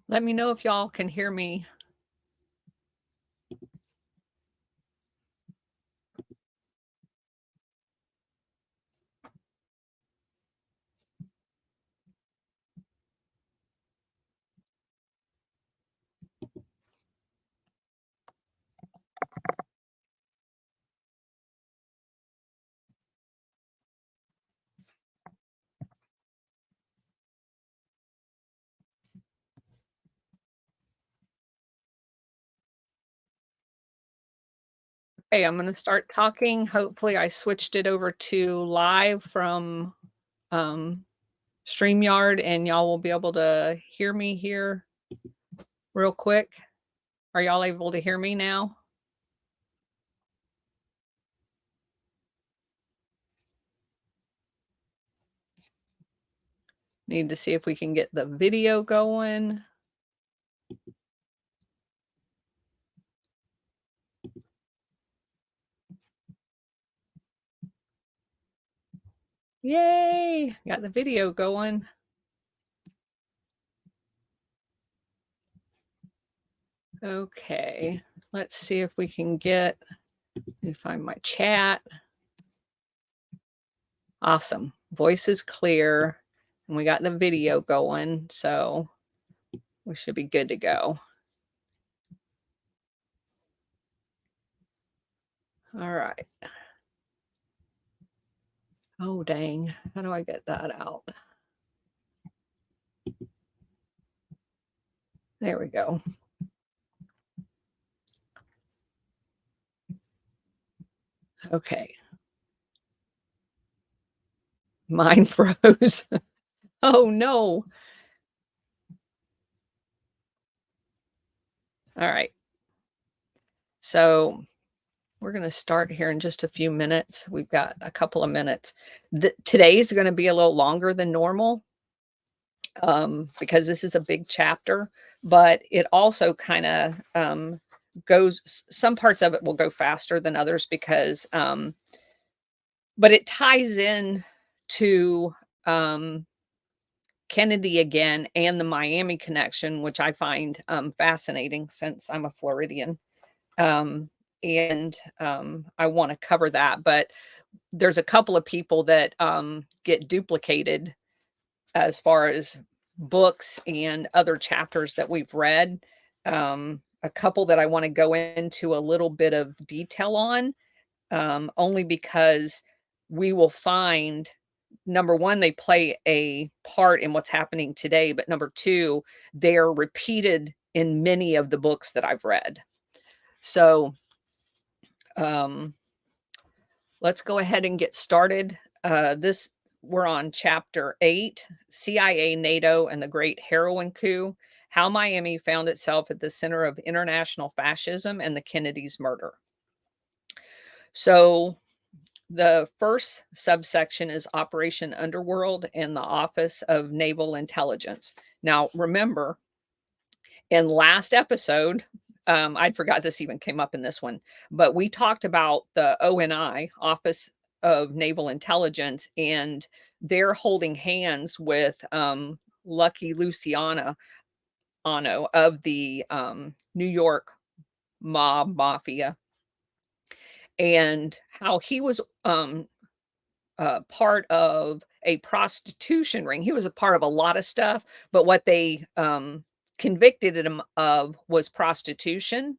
Let me know if y'all can hear me. Okay, I'm going to start talking. Hopefully, I switched it over to live from um, StreamYard, and y'all will be able to hear me here real quick. Are y'all able to hear me now? Need to see if we can get the video going. Yay! Got the video going. Okay, let's see if we can get, let me find my chat. Awesome. Voice is clear, and we got the video going, so we should be good to go. All right. Oh, dang. How do I get that out? There we go. Okay. Mine froze. Oh, no. All right. So we're going to start here in just a few minutes. We've got a couple of minutes. Today is going to be a little longer than normal because this is a big chapter, but it also kind of some parts of it will go faster than others because, but it ties in to Kennedy again and the Miami connection, which I find fascinating since I'm a Floridian. Um, and I want to cover that, but there's a couple of people that get duplicated as far as books and other chapters that we've read. A couple that I want to go into a little bit of detail on, only because we will find number one, they play a part in what's happening today, but number two, they're repeated in many of the books that I've read. So um, let's go ahead and get started. This We're on chapter 8, CIA, NATO, and the Great Heroin Coup: How Miami Found Itself at the Center of International Fascism and the Kennedys' Murder. So the first subsection is Operation Underworld and the Office of Naval Intelligence. Now, remember, in last episode, I'd forgot this even came up in this one, but we talked about the ONI, Office of Naval Intelligence, and they're holding hands with Lucky Luciano of the New York mafia, and how he was part of a prostitution ring. He was a part of a lot of stuff, but what they convicted him of was prostitution.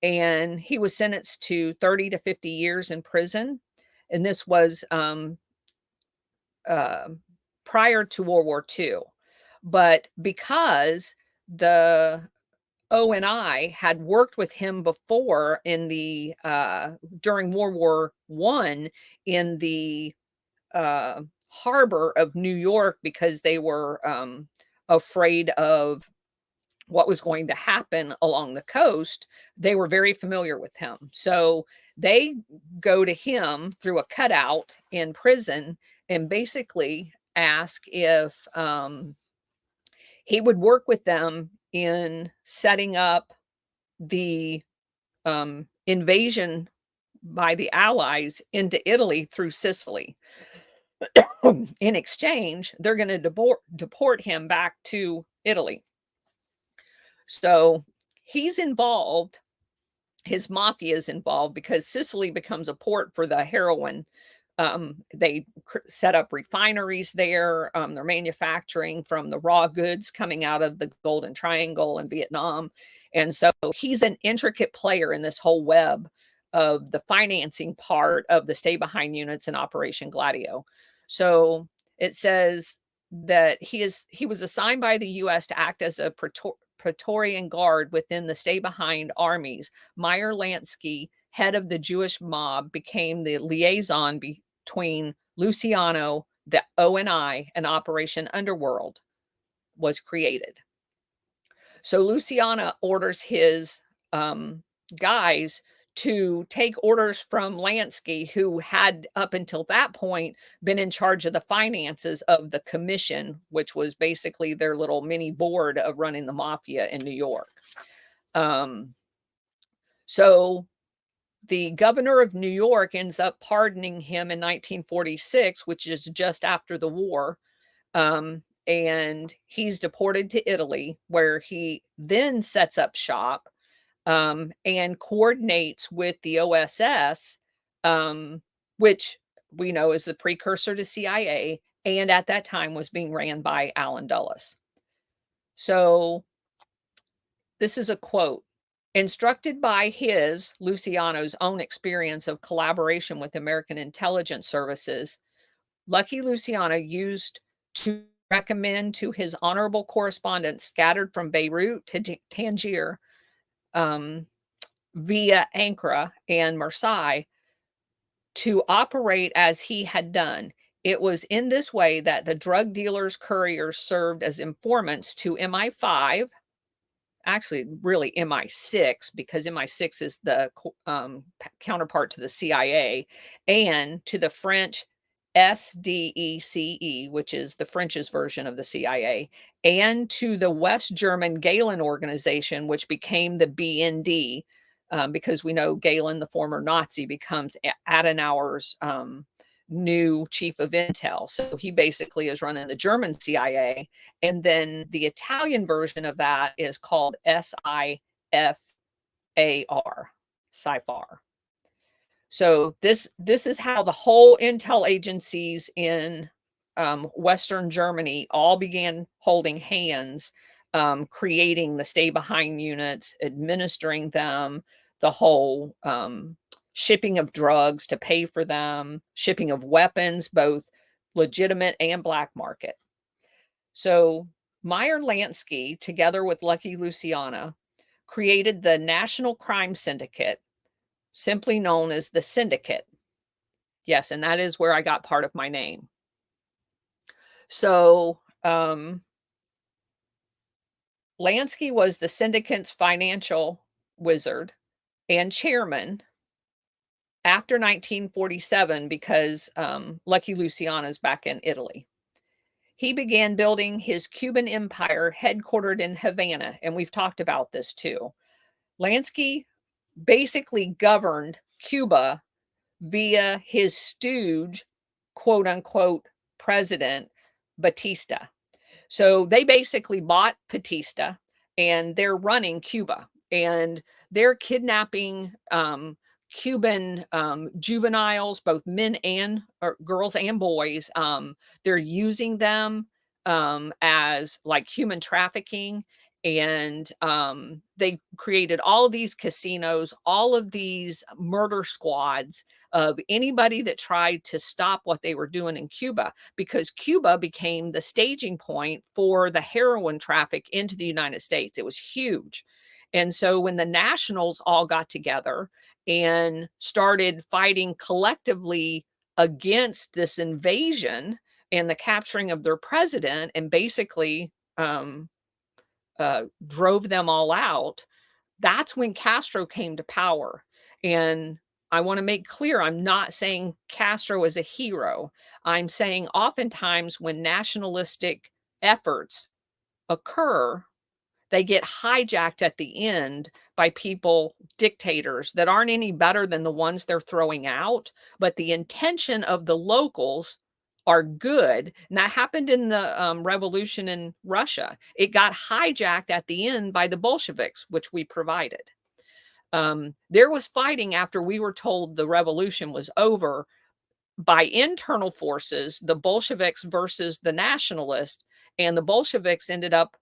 And he was sentenced to 30 to 50 years in prison. And this was uh, prior to World War II. But because the ONI had worked with him before in the during World War I in the harbor of New York, because they were afraid of what was going to happen along the coast, they were very familiar with him. So they go to him through a cutout in prison and basically ask if he would work with them in setting up the invasion by the Allies into Italy through Sicily. In exchange, they're going to deport him back to Italy. So he's involved, his mafia is involved because Sicily becomes a port for the heroin. They set up refineries there. They're manufacturing from the raw goods coming out of the Golden Triangle in Vietnam. And so he's an intricate player in this whole web of the financing part of the stay behind units in Operation Gladio. So it says that he was assigned by the US to act as a Praetorian guard within the stay behind armies. Meyer Lansky, head of the Jewish mob, became the liaison between Luciano, the ONI, and Operation Underworld was created. So Luciana orders his guys to take orders from Lansky, who had up until that point been in charge of the finances of the commission, which was basically their little mini board of running the mafia in New York. Um, so the governor of New York ends up pardoning him in 1946, which is just after the war. And he's deported to Italy, where he then sets up shop and coordinates with the OSS, which we know is the precursor to CIA, and at that time was being ran by Allen Dulles. So this is a quote. Instructed by Luciano's own experience of collaboration with American intelligence services, Lucky Luciano used to recommend to his honorable correspondents scattered from Beirut to Tangier, via Ankara and Marseille, to operate as he had done. It was in this way that the drug dealers' couriers served as informants to MI5, actually really MI6, because MI6 is the counterpart to the CIA, and to the French SDECE, which is the French's version of the CIA, and to the West German Gehlen organization, which became the BND, because we know Gehlen, the former Nazi, becomes Adenauer's new chief of intel. So he basically is running the German CIA. And then the Italian version of that is called SIFAR, SIFAR. So this is how the whole intel agencies in Western Germany all began holding hands, creating the stay behind units, administering them, the whole shipping of drugs to pay for them, shipping of weapons, both legitimate and black market. So Meyer Lansky, together with Lucky Luciana, created the National Crime Syndicate, simply known as the Syndicate. Yes, and that is where I got part of my name. So Lansky was the syndicate's financial wizard and chairman after 1947 because Lucky Luciana's back in Italy. He began building his Cuban empire headquartered in Havana, and we've talked about this too. Lansky basically governed Cuba via his stooge, quote unquote, president, Batista. So they basically bought Batista and they're running Cuba and they're kidnapping Cuban juveniles, both men and girls and boys. They're using them as like human trafficking. And they created all of these casinos, all of these murder squads of anybody that tried to stop what they were doing in Cuba, because Cuba became the staging point for the heroin traffic into the United States. It was huge. And so when the nationals all got together and started fighting collectively against this invasion and the capturing of their president, and basically drove them all out, that's when Castro came to power. And I want to make clear, I'm not saying Castro is a hero. I'm saying oftentimes when nationalistic efforts occur, they get hijacked at the end by people, dictators that aren't any better than the ones they're throwing out, but the intention of the locals are good. And that happened in the revolution in Russia. It got hijacked at the end by the Bolsheviks, which we provided. There was fighting after we were told the revolution was over by internal forces, the Bolsheviks versus the nationalists, and the Bolsheviks ended up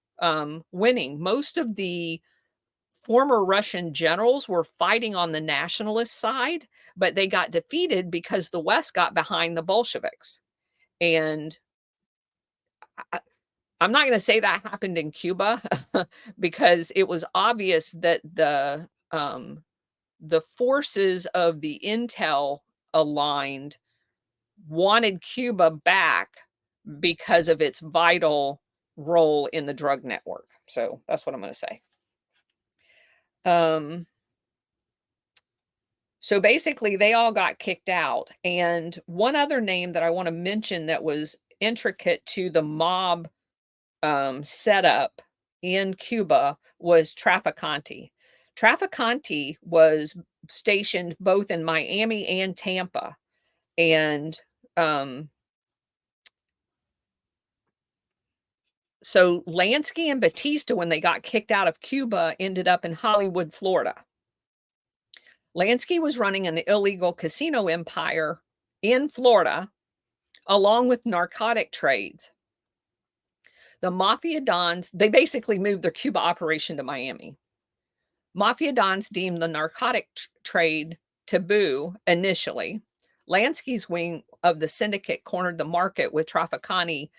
winning. Most of the former Russian generals were fighting on the nationalist side, but they got defeated because the West got behind the Bolsheviks. And I, I'm not going to say that happened in Cuba because it was obvious that the forces of the intel aligned wanted Cuba back because of its vital role in the drug network. So that's what I'm going to say. So basically, they all got kicked out. And one other name that I want to mention that was intricate to the mob setup in Cuba was Trafficante. Trafficante was stationed both in Miami and Tampa. And so Lansky and Batista, when they got kicked out of Cuba, ended up in Hollywood, Florida. Lansky was running an illegal casino empire in Florida, along with narcotic trades. The Mafia Dons, they basically moved their Cuba operation to Miami. Mafia Dons deemed the narcotic trade taboo initially. Lansky's wing of the syndicate cornered the market with Trafficante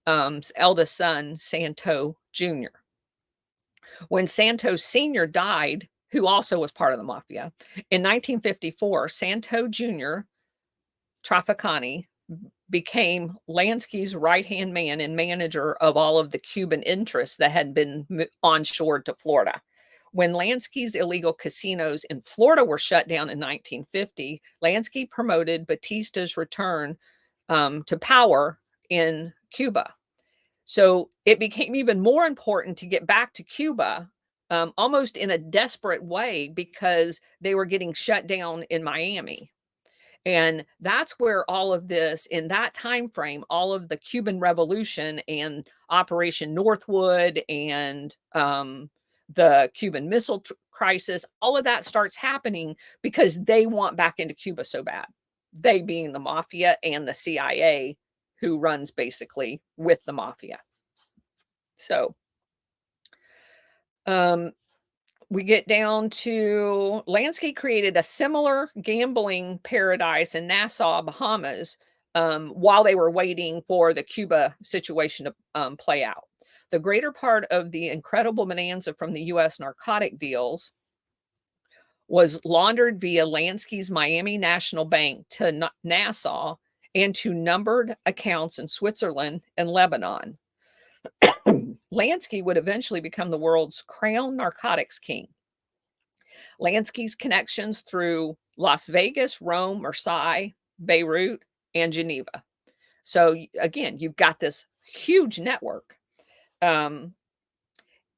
eldest son, Santo Jr. When Santo Sr. died, who also was part of the mafia, in 1954, Santo Jr., Trafficante, became Lansky's right-hand man and manager of all of the Cuban interests that had been onshored to Florida. When Lansky's illegal casinos in Florida were shut down in 1950, Lansky promoted Batista's return to power in Cuba. So it became even more important to get back to Cuba, almost in a desperate way, because they were getting shut down in Miami. And that's where all of this, in that time frame, all of the Cuban Revolution and Operation Northwood and the Cuban Missile Crisis, all of that starts happening because they want back into Cuba so bad. They being the mafia and the CIA, who runs basically with the mafia. So we get down to Lansky created a similar gambling paradise in Nassau, Bahamas, while they were waiting for the Cuba situation to play out. The greater part of the incredible bonanza from the U.S. narcotic deals was laundered via Lansky's Miami National Bank to Nassau and to numbered accounts in Switzerland and Lebanon. Lansky would eventually become the world's crown narcotics king. Lansky's connections through Las Vegas, Rome, Marseille, Beirut, and Geneva. So again, you've got this huge network. In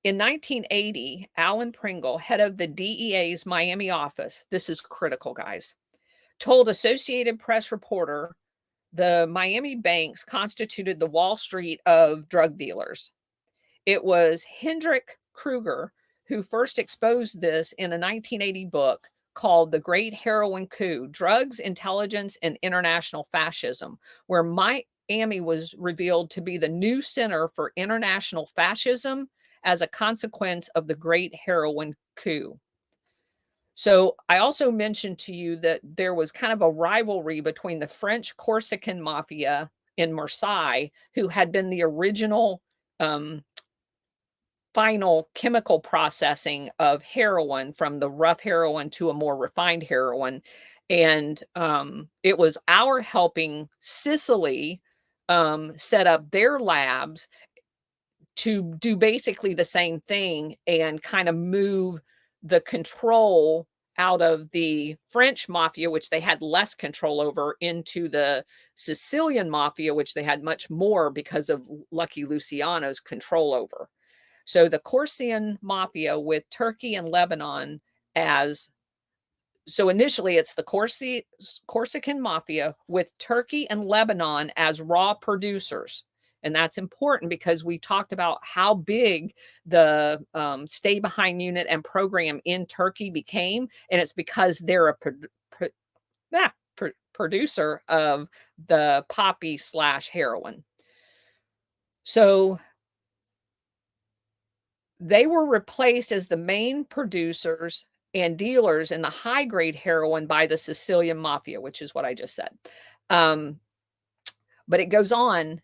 1980, Alan Pringle, head of the DEA's Miami office, this is critical, guys, told Associated Press reporter the Miami banks constituted the Wall Street of drug dealers. It was Hendrik Kruger who first exposed this in a 1980 book called The Great Heroin Coup, Drugs, Intelligence, and International Fascism, where Miami was revealed to be the new center for international fascism as a consequence of the Great Heroin Coup. So I also mentioned to you that there was kind of a rivalry between the French Corsican mafia in Marseille, who had been the original final chemical processing of heroin from the rough heroin to a more refined heroin. And it was our helping Sicily set up their labs to do basically the same thing and kind of move the control out of the French mafia, which they had less control over, into the Sicilian mafia, which they had much more because of Lucky Luciano's control over. So the Corsican mafia, with Turkey and Lebanon as So initially, it's the Corsican mafia with Turkey and Lebanon as raw producers. And that's important because we talked about how big the stay behind unit and program in Turkey became. And it's because they're a producer of the poppy slash heroin. So they were replaced as the main producers and dealers in the high grade heroin by the Sicilian mafia, which is what I just said. Um, but it goes on.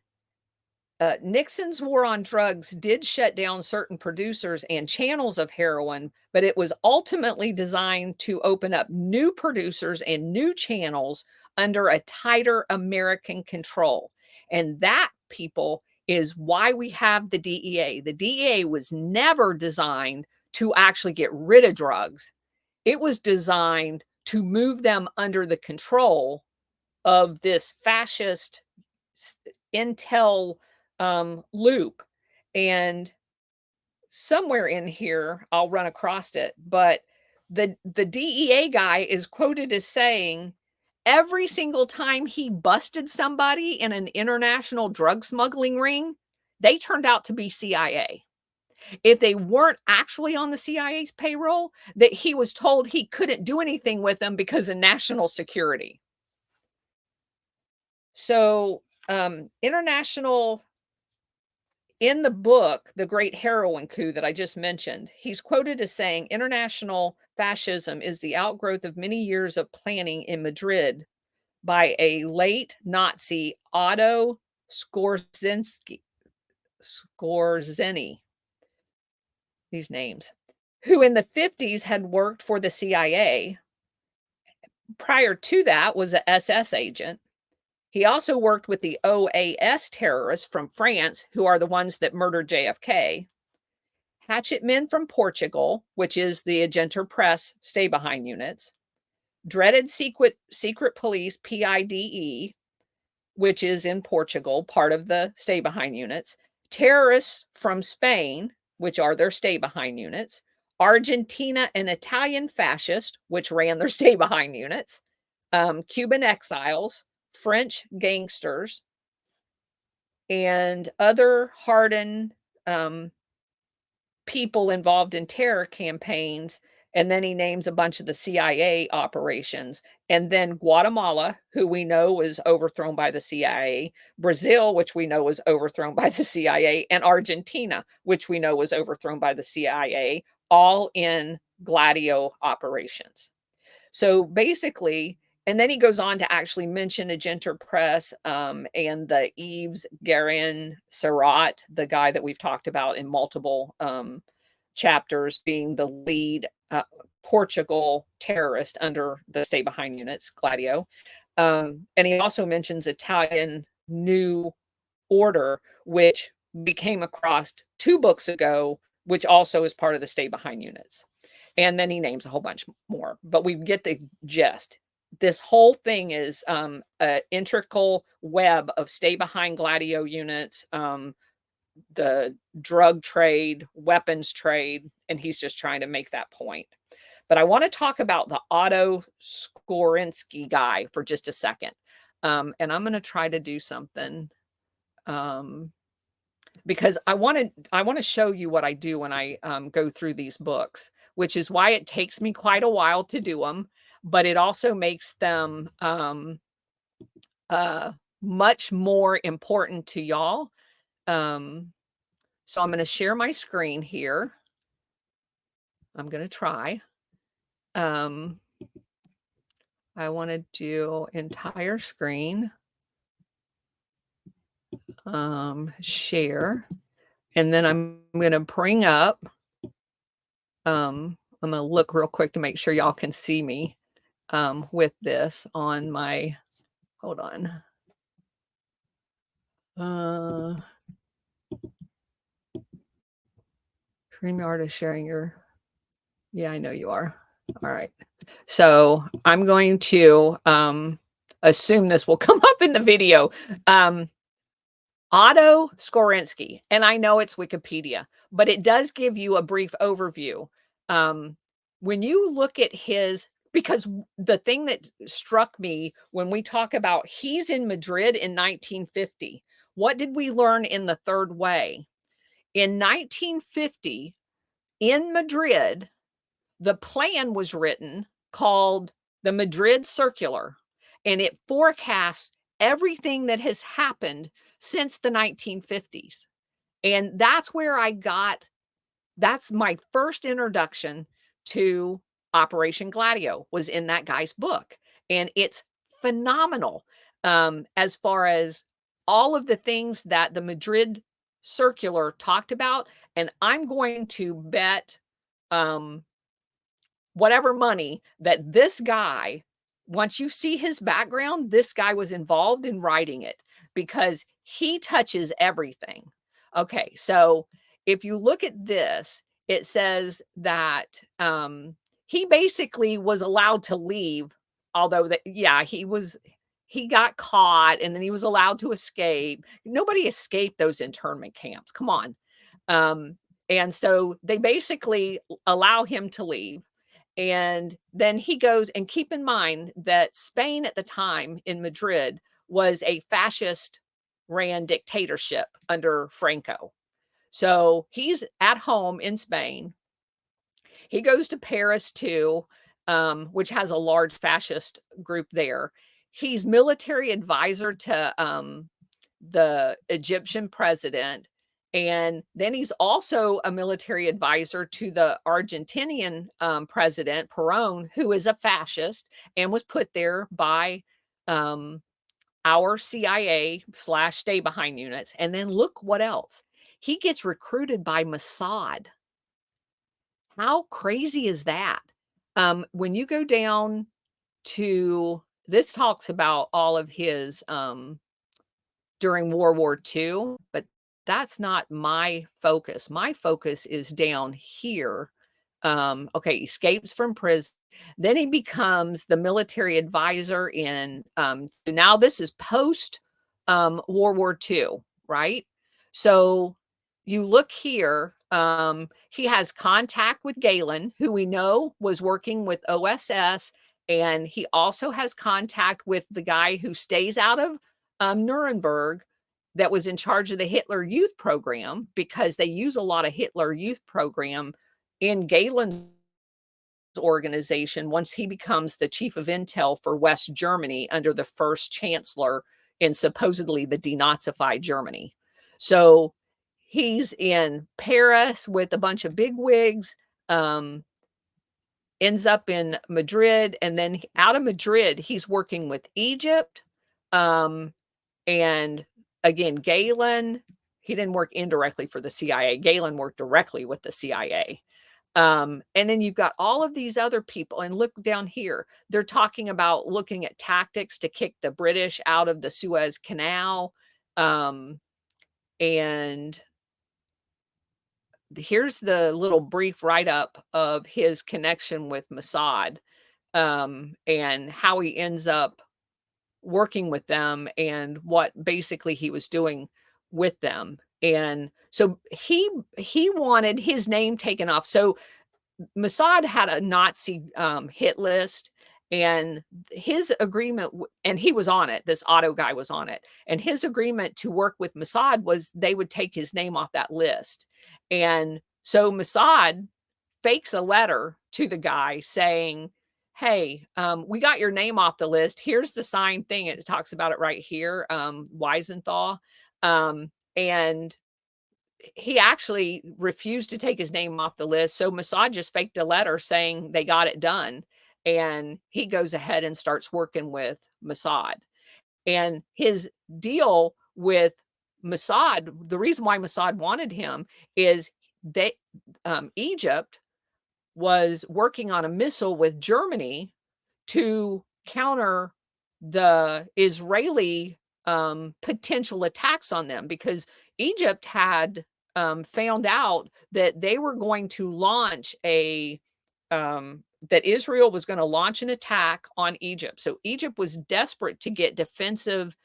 Nixon's war on drugs did shut down certain producers and channels of heroin, but it was ultimately designed to open up new producers and new channels under a tighter American control. And that, people, is why we have the DEA. The DEA was never designed to actually get rid of drugs, it was designed to move them under the control of this fascist intel loop. And somewhere in here, I'll run across it, but the DEA guy is quoted as saying every single time he busted somebody in an international drug smuggling ring, they turned out to be CIA. If they weren't actually on the CIA's payroll, that he was told he couldn't do anything with them because of national security. So, international in the book, The Great Heroin Coup that I just mentioned, he's quoted as saying, international fascism is the outgrowth of many years of planning in Madrid by a late Nazi Otto Skorzeny, these names, who in the 50s had worked for the CIA. Prior to that was an SS agent. He also worked with the OAS terrorists from France, who are the ones that murdered JFK, hatchet men from Portugal, which is the Agenter Press stay behind units, dreaded secret police PIDE, which is in Portugal, part of the stay behind units, terrorists from Spain, which are their stay behind units, Argentina and Italian fascists, which ran their stay behind units, Cuban exiles, French gangsters, and other hardened people involved in terror campaigns. And then he names a bunch of the CIA operations. And then Guatemala, who we know was overthrown by the CIA, Brazil, which we know was overthrown by the CIA, and Argentina, which we know was overthrown by the CIA, all in Gladio operations. So basically, and then he goes on to actually mention Agenter Press and the Yves Guerin Serrat, the guy that we've talked about in multiple chapters, being the lead Portugal terrorist under the stay behind units, Gladio. And he also mentions Italian New Order, which we came across 2 books ago, which also is part of the stay behind units. And then he names a whole bunch more, but we get the gist. This whole thing is an integral web of stay behind Gladio units, the drug trade, weapons trade, and he's just trying to make that point. But I want to talk about the Otto Skorzeny guy for just a second. And I'm going to try to do something because I want to show you what I do when I go through these books, which is why it takes me quite a while to do them, but it also makes them much more important to y'all. So I'm going to share my screen here. I'm going to try. I want to do entire screen. Share. And then I'm going to bring up, I'm going to look real quick to make sure y'all can see me with this on my, hold on. StreamYard is sharing your, yeah, I know you are. All right. So I'm going to assume this will come up in the video. Otto Skorzeny, and I know it's Wikipedia, but it does give you a brief overview. When you look at his because the thing that struck me when we talk about he's in Madrid in 1950, what did we learn in the third way? In 1950, in Madrid, the plan was written called the Madrid Circular, and it forecasts everything that has happened since the 1950s. And that's where that's my first introduction to Operation Gladio was in that guy's book. And it's phenomenal as far as all of the things that the Madrid Circular talked about. And I'm going to bet um, whatever money that this guy, once you see his background, this guy was involved in writing it because he touches everything. Okay, so if you look at this, it says that he basically was allowed to leave, although that yeah, he got caught and then he was allowed to escape. Nobody escaped those internment camps. Come on. Um, and so they basically allow him to leave. And then he goes, and keep in mind that Spain at the time in Madrid was a fascist ran dictatorship under Franco. So he's at home in Spain. He goes to Paris too, which has a large fascist group there. He's military advisor to the Egyptian president. And then he's also a military advisor to the Argentinian president, Perón, who is a fascist and was put there by um, our CIA slash stay behind units. And then look what else. He gets recruited by Mossad. How crazy is that? When you go down to this talks about all of his during World War II, but that's not my focus. My focus is down here. Okay, escapes from prison. Then he becomes the military advisor in now this is post World War II, right? So you look here, he has contact with Galen, who we know was working with OSS, and he also has contact with the guy who stays out of Nuremberg that was in charge of the Hitler Youth Program because they use a lot of Hitler Youth Program in Galen's organization once he becomes the chief of intel for West Germany under the first chancellor in supposedly the denazified Germany. So he's in Paris with a bunch of bigwigs, ends up in Madrid, and then out of Madrid, he's working with Egypt. And again, Galen, he didn't work indirectly for the CIA. Galen worked directly with the CIA. And then you've got all of these other people. And look down here, they're talking about looking at tactics to kick the British out of the Suez Canal. And here's the little brief write-up of his connection with Mossad and how he ends up working with them and what basically he was doing with them. And so he wanted his name taken off. So Mossad had a Nazi hit list, and his agreement, and he was on it. This Otto guy was on it, and his agreement to work with Mossad was they would take his name off that list. And so Mossad fakes a letter to the guy saying, "Hey, we got your name off the list. Here's the signed thing." It talks about it right here, Weisenthal, and he actually refused to take his name off the list. So Mossad just faked a letter saying they got it done. And he goes ahead and starts working with Mossad. And his deal with Mossad, the reason why Mossad wanted him is they Egypt was working on a missile with Germany to counter the Israeli potential attacks on them because Egypt had found out that they were going to launch that Israel was going to launch an attack on Egypt. So Egypt was desperate to get defensive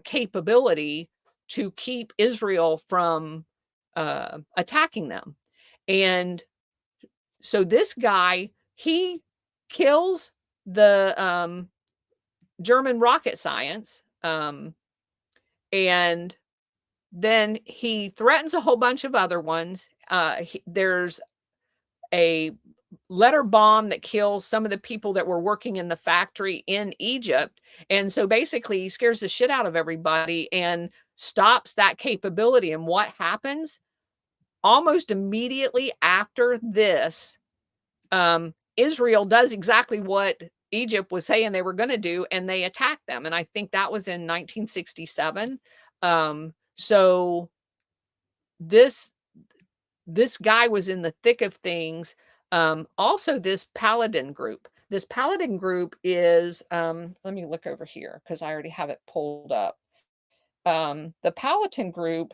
capability to keep Israel from attacking them. And so this guy, he kills the German rocket science, and then he threatens a whole bunch of other ones. There's a letter bomb that kills some of the people that were working in the factory in Egypt. And so basically, he scares the shit out of everybody and stops that capability. And what happens? Almost immediately after this, Israel does exactly what Egypt was saying they were going to do, and they attack them. And I think that was in 1967. So this this guy was in the thick of things. Also, this Paladin group. This Paladin group is, let me look over here because I already have it pulled up. The Paladin group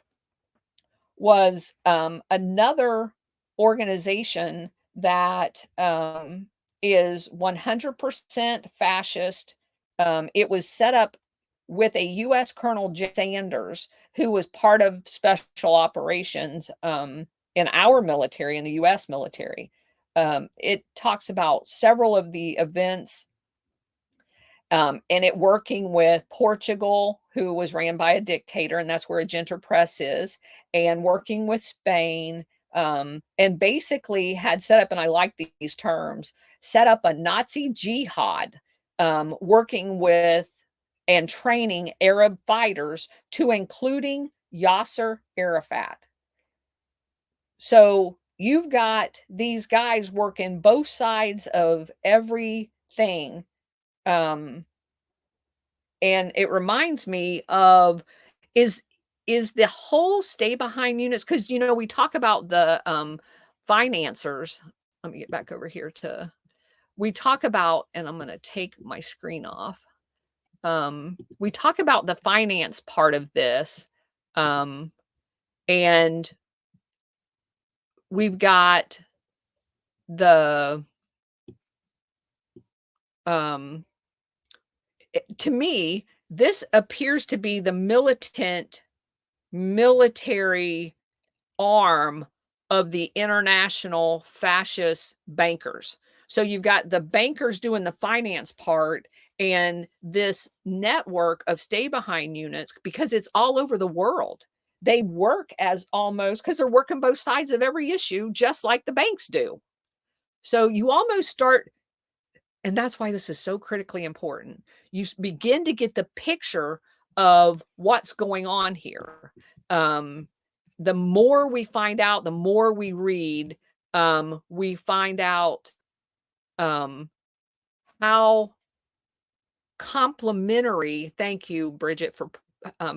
was another organization that is 100% fascist. It was set up with a U.S. Colonel Sanders, who was part of special operations in our military, in the U.S. military. It talks about several of the events and it working with Portugal, who was ran by a dictator, and that's where Agenter Press is, and working with Spain, and basically had set up, and I like these terms, set up a Nazi jihad, working with and training Arab fighters to including Yasser Arafat. So you've got these guys working both sides of everything. And it reminds me of is the whole stay behind units, because we talk about the financiers. Let me get back over here to we talk about, and I'm going to take my screen off. We talk about the finance part of this, and we've got the to me, this appears to be the militant military arm of the international fascist bankers. So you've got the bankers doing the finance part and this network of stay behind units, because it's all over the world. They work as almost, because they're working both sides of every issue, just like the banks do. So you almost start, and that's why this is so critically important. You begin to get the picture of what's going on here. The more we find out, the more we read, we find out how complementary. Thank you, Bridget, for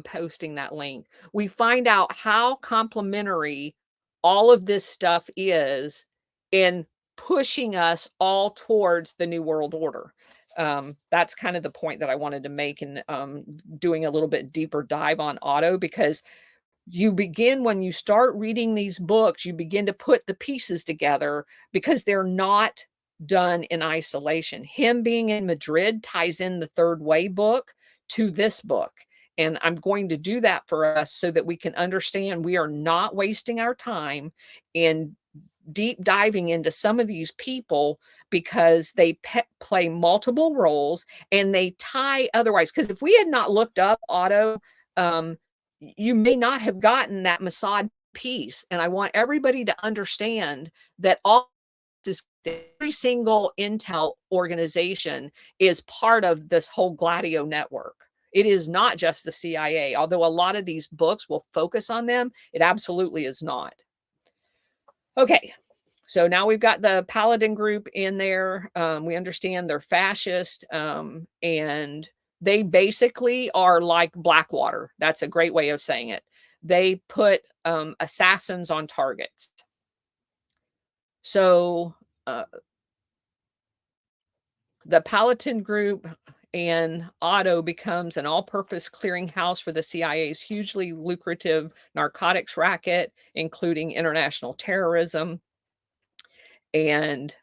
posting that link. We find out how complementary all of this stuff is in pushing us all towards the New World Order. That's kind of the point that I wanted to make in doing a little bit deeper dive on Otto, because you begin, when you start reading these books, you begin to put the pieces together, because they're not done in isolation. Him being in Madrid ties in the Third Way book to this book. And I'm going to do that for us so that we can understand we are not wasting our time in deep diving into some of these people, because they play multiple roles and they tie otherwise. Because if we had not looked up Otto, you may not have gotten that Mossad piece. And I want everybody to understand that all this, every single intel organization is part of this whole Gladio network. It is not just the CIA, although a lot of these books will focus on them. It absolutely is not. Okay, so now we've got the Paladin group in there. We understand they're fascist, and they basically are like Blackwater. That's a great way of saying it. They put assassins on targets. So the Paladin group and Otto becomes an all-purpose clearinghouse for the CIA's hugely lucrative narcotics racket, including international terrorism. And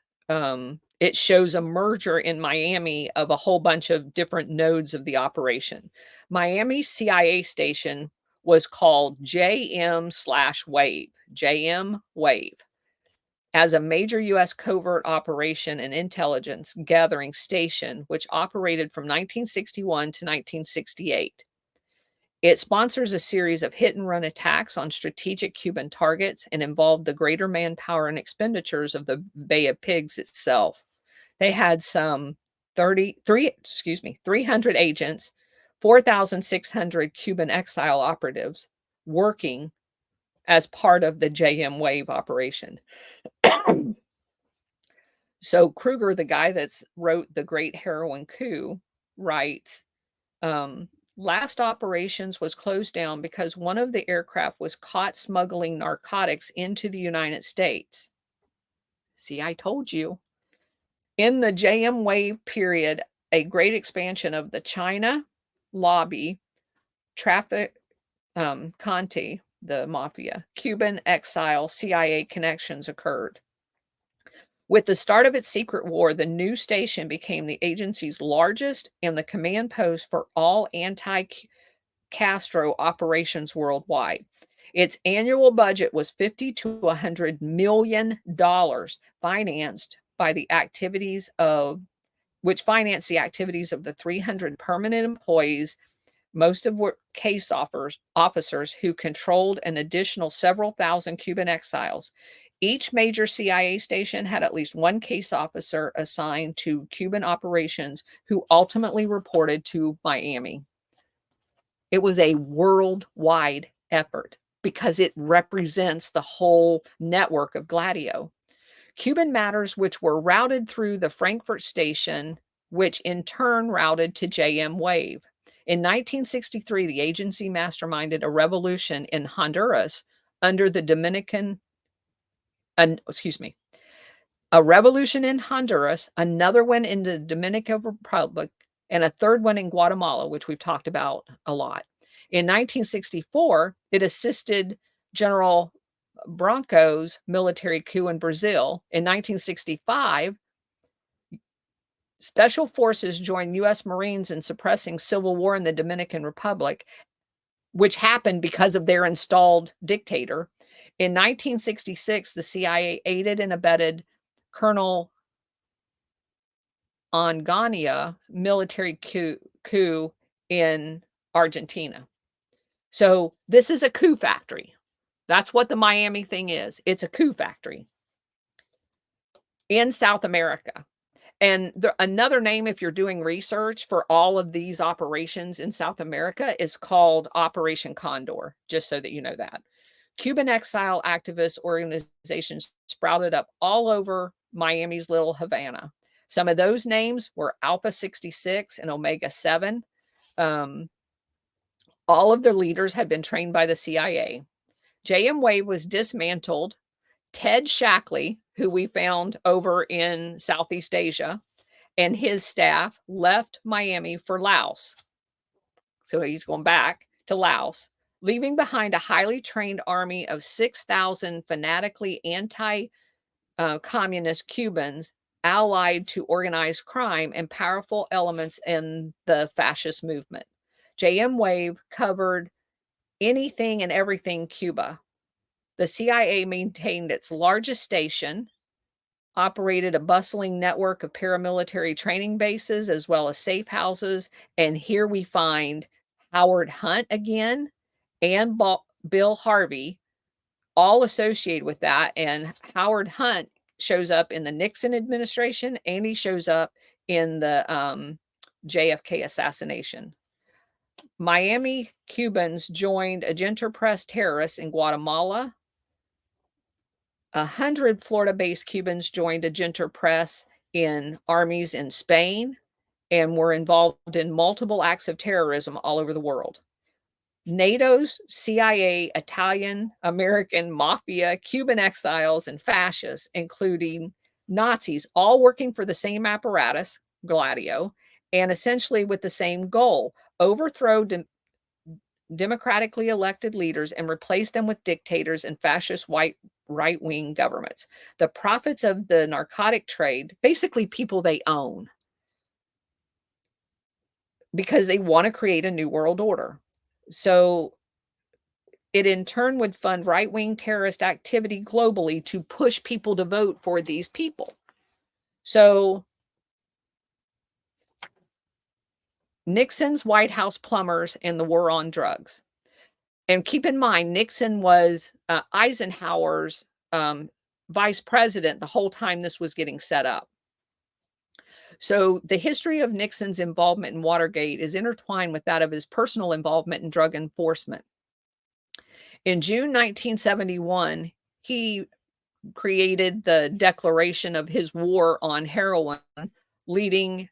it shows a merger in Miami of a whole bunch of different nodes of the operation. Miami's CIA station was called JM/Wave, JM Wave. as a major U.S. covert operation and intelligence gathering station, which operated from 1961 to 1968. It sponsors a series of hit and run attacks on strategic Cuban targets and involved the greater manpower and expenditures of the Bay of Pigs itself. They had some 300 agents, 4,600 Cuban exile operatives working as part of the JM Wave operation. So Kruger, the guy that's wrote The Great Heroin Coup, writes, last operations was closed down because one of the aircraft was caught smuggling narcotics into the United States. See, I told you. In the JM Wave period, a great expansion of the China lobby, traffic, Conti, the mafia, Cuban exile, CIA connections occurred. With the start of its secret war, the new station became the agency's largest and the command post for all anti Castro operations worldwide. Its annual budget was $50 to $100 million, financed by the activities of which financed the activities of the 300 permanent employees, most of were case officers who controlled an additional several thousand Cuban exiles. Each major CIA station had at least one case officer assigned to Cuban operations who ultimately reported to Miami. It was a worldwide effort because it represents the whole network of Gladio. Cuban matters which were routed through the Frankfurt station, which in turn routed to JM Wave. In 1963, the agency masterminded a revolution in Honduras under the a revolution in Honduras, another one in the Dominican Republic, and a third one in Guatemala, which we've talked about a lot. In 1964, it assisted General Branco's military coup in Brazil. In 1965, special forces joined U.S. Marines in suppressing civil war in the Dominican Republic, which happened because of their installed dictator. In 1966, the CIA aided and abetted Colonel Onganía military coup in Argentina. So this is a coup factory. That's what the Miami thing is. It's a coup factory in South America. And another name, if you're doing research for all of these operations in South America, is called Operation Condor, just so that you know that. Cuban exile activist organizations sprouted up all over Miami's Little Havana. Some of those names were Alpha 66 and Omega 7. All of the leaders had been trained by the CIA. JM Wave was dismantled. Ted Shackley, who we found over in Southeast Asia, and his staff left Miami for Laos. So he's going back to Laos, leaving behind a highly trained army of 6,000 fanatically anti-communist Cubans allied to organized crime and powerful elements in the fascist movement. JM Wave covered anything and everything Cuba. The CIA maintained its largest station, operated a bustling network of paramilitary training bases as well as safe houses. And here we find Howard Hunt again and Bill Harvey, all associated with that. And Howard Hunt shows up in the Nixon administration and he shows up in the JFK assassination. Miami Cubans joined Agenter Press terrorists in Guatemala. 100 Florida-based Cubans joined Agenter Press in armies in Spain and were involved in multiple acts of terrorism all over the world. NATO's CIA, Italian, American, mafia, Cuban exiles, and fascists, including Nazis, all working for the same apparatus, Gladio, and essentially with the same goal: overthrow democratically elected leaders and replace them with dictators and fascist right-wing governments. The profits of the narcotic trade, basically people they own, because they want to create a new world order. So it in turn would fund right-wing terrorist activity globally to push people to vote for these people. So Nixon's White House plumbers and the war on drugs. And keep in mind, Nixon was Eisenhower's vice president the whole time this was getting set up. So the history of Nixon's involvement in Watergate is intertwined with that of his personal involvement in drug enforcement. In June 1971, he created the declaration of his war on heroin, leading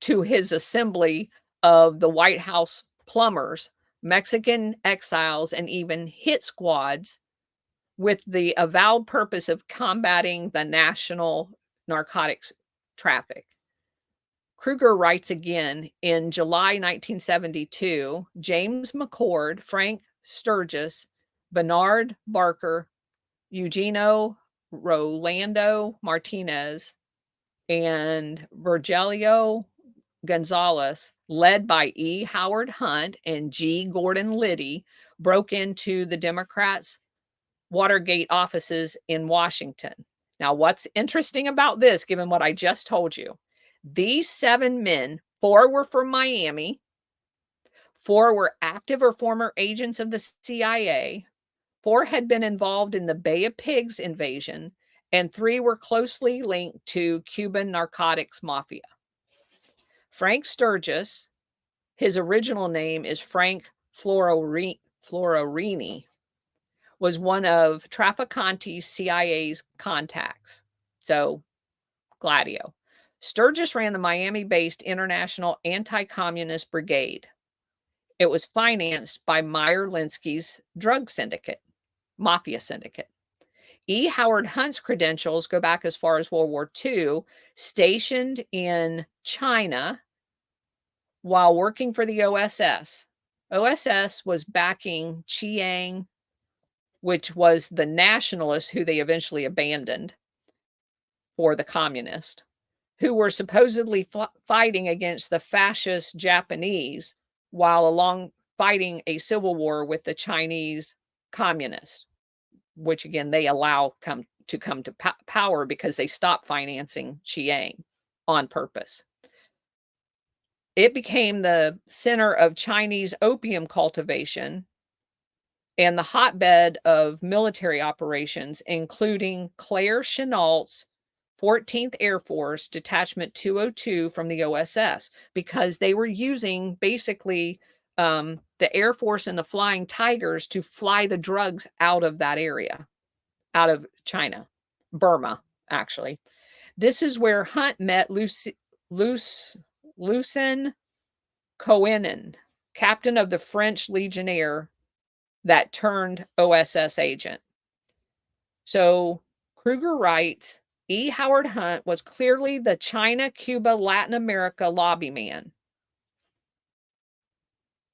to his assembly of the White House plumbers, Mexican exiles, and even hit squads with the avowed purpose of combating the national narcotics traffic. Kruger writes again in July 1972, James McCord, Frank Sturgis, Bernard Barker, Eugenio Rolando Martinez, and Virgilio Gonzalez, led by E. Howard Hunt and G. Gordon Liddy, broke into the Democrats' Watergate offices in Washington. Now, what's interesting about this, given what I just told you, these 7 men, 4 were from Miami, 4 were active or former agents of the CIA, 4 had been involved in the Bay of Pigs invasion, and 3 were closely linked to Cuban narcotics mafia. Frank Sturgis, his original name is Frank Florini, was one of Trafficante's CIA's contacts. So, Gladio. Sturgis ran the Miami-based International Anti-Communist Brigade. It was financed by Meyer Linsky's drug syndicate, mafia syndicate. E. Howard Hunt's credentials go back as far as World War II, stationed in China while working for the OSS. OSS was backing Chiang, which was the nationalists who they eventually abandoned for the communists, who were supposedly fighting against the fascist Japanese while fighting a civil war with the Chinese communists, which again they allow to come to power because they stopped financing Chiang on purpose. It became the center of Chinese opium cultivation and the hotbed of military operations, including Claire Chennault's 14th Air Force Detachment 202 from the OSS, because they were using basically the Air Force and the Flying Tigers to fly the drugs out of that area, out of China, Burma, actually. This is where Hunt met Lucien Coenen, captain of the French Legionnaire that turned OSS agent. So Kruger writes, E. Howard Hunt was clearly the China, Cuba, Latin America lobby man,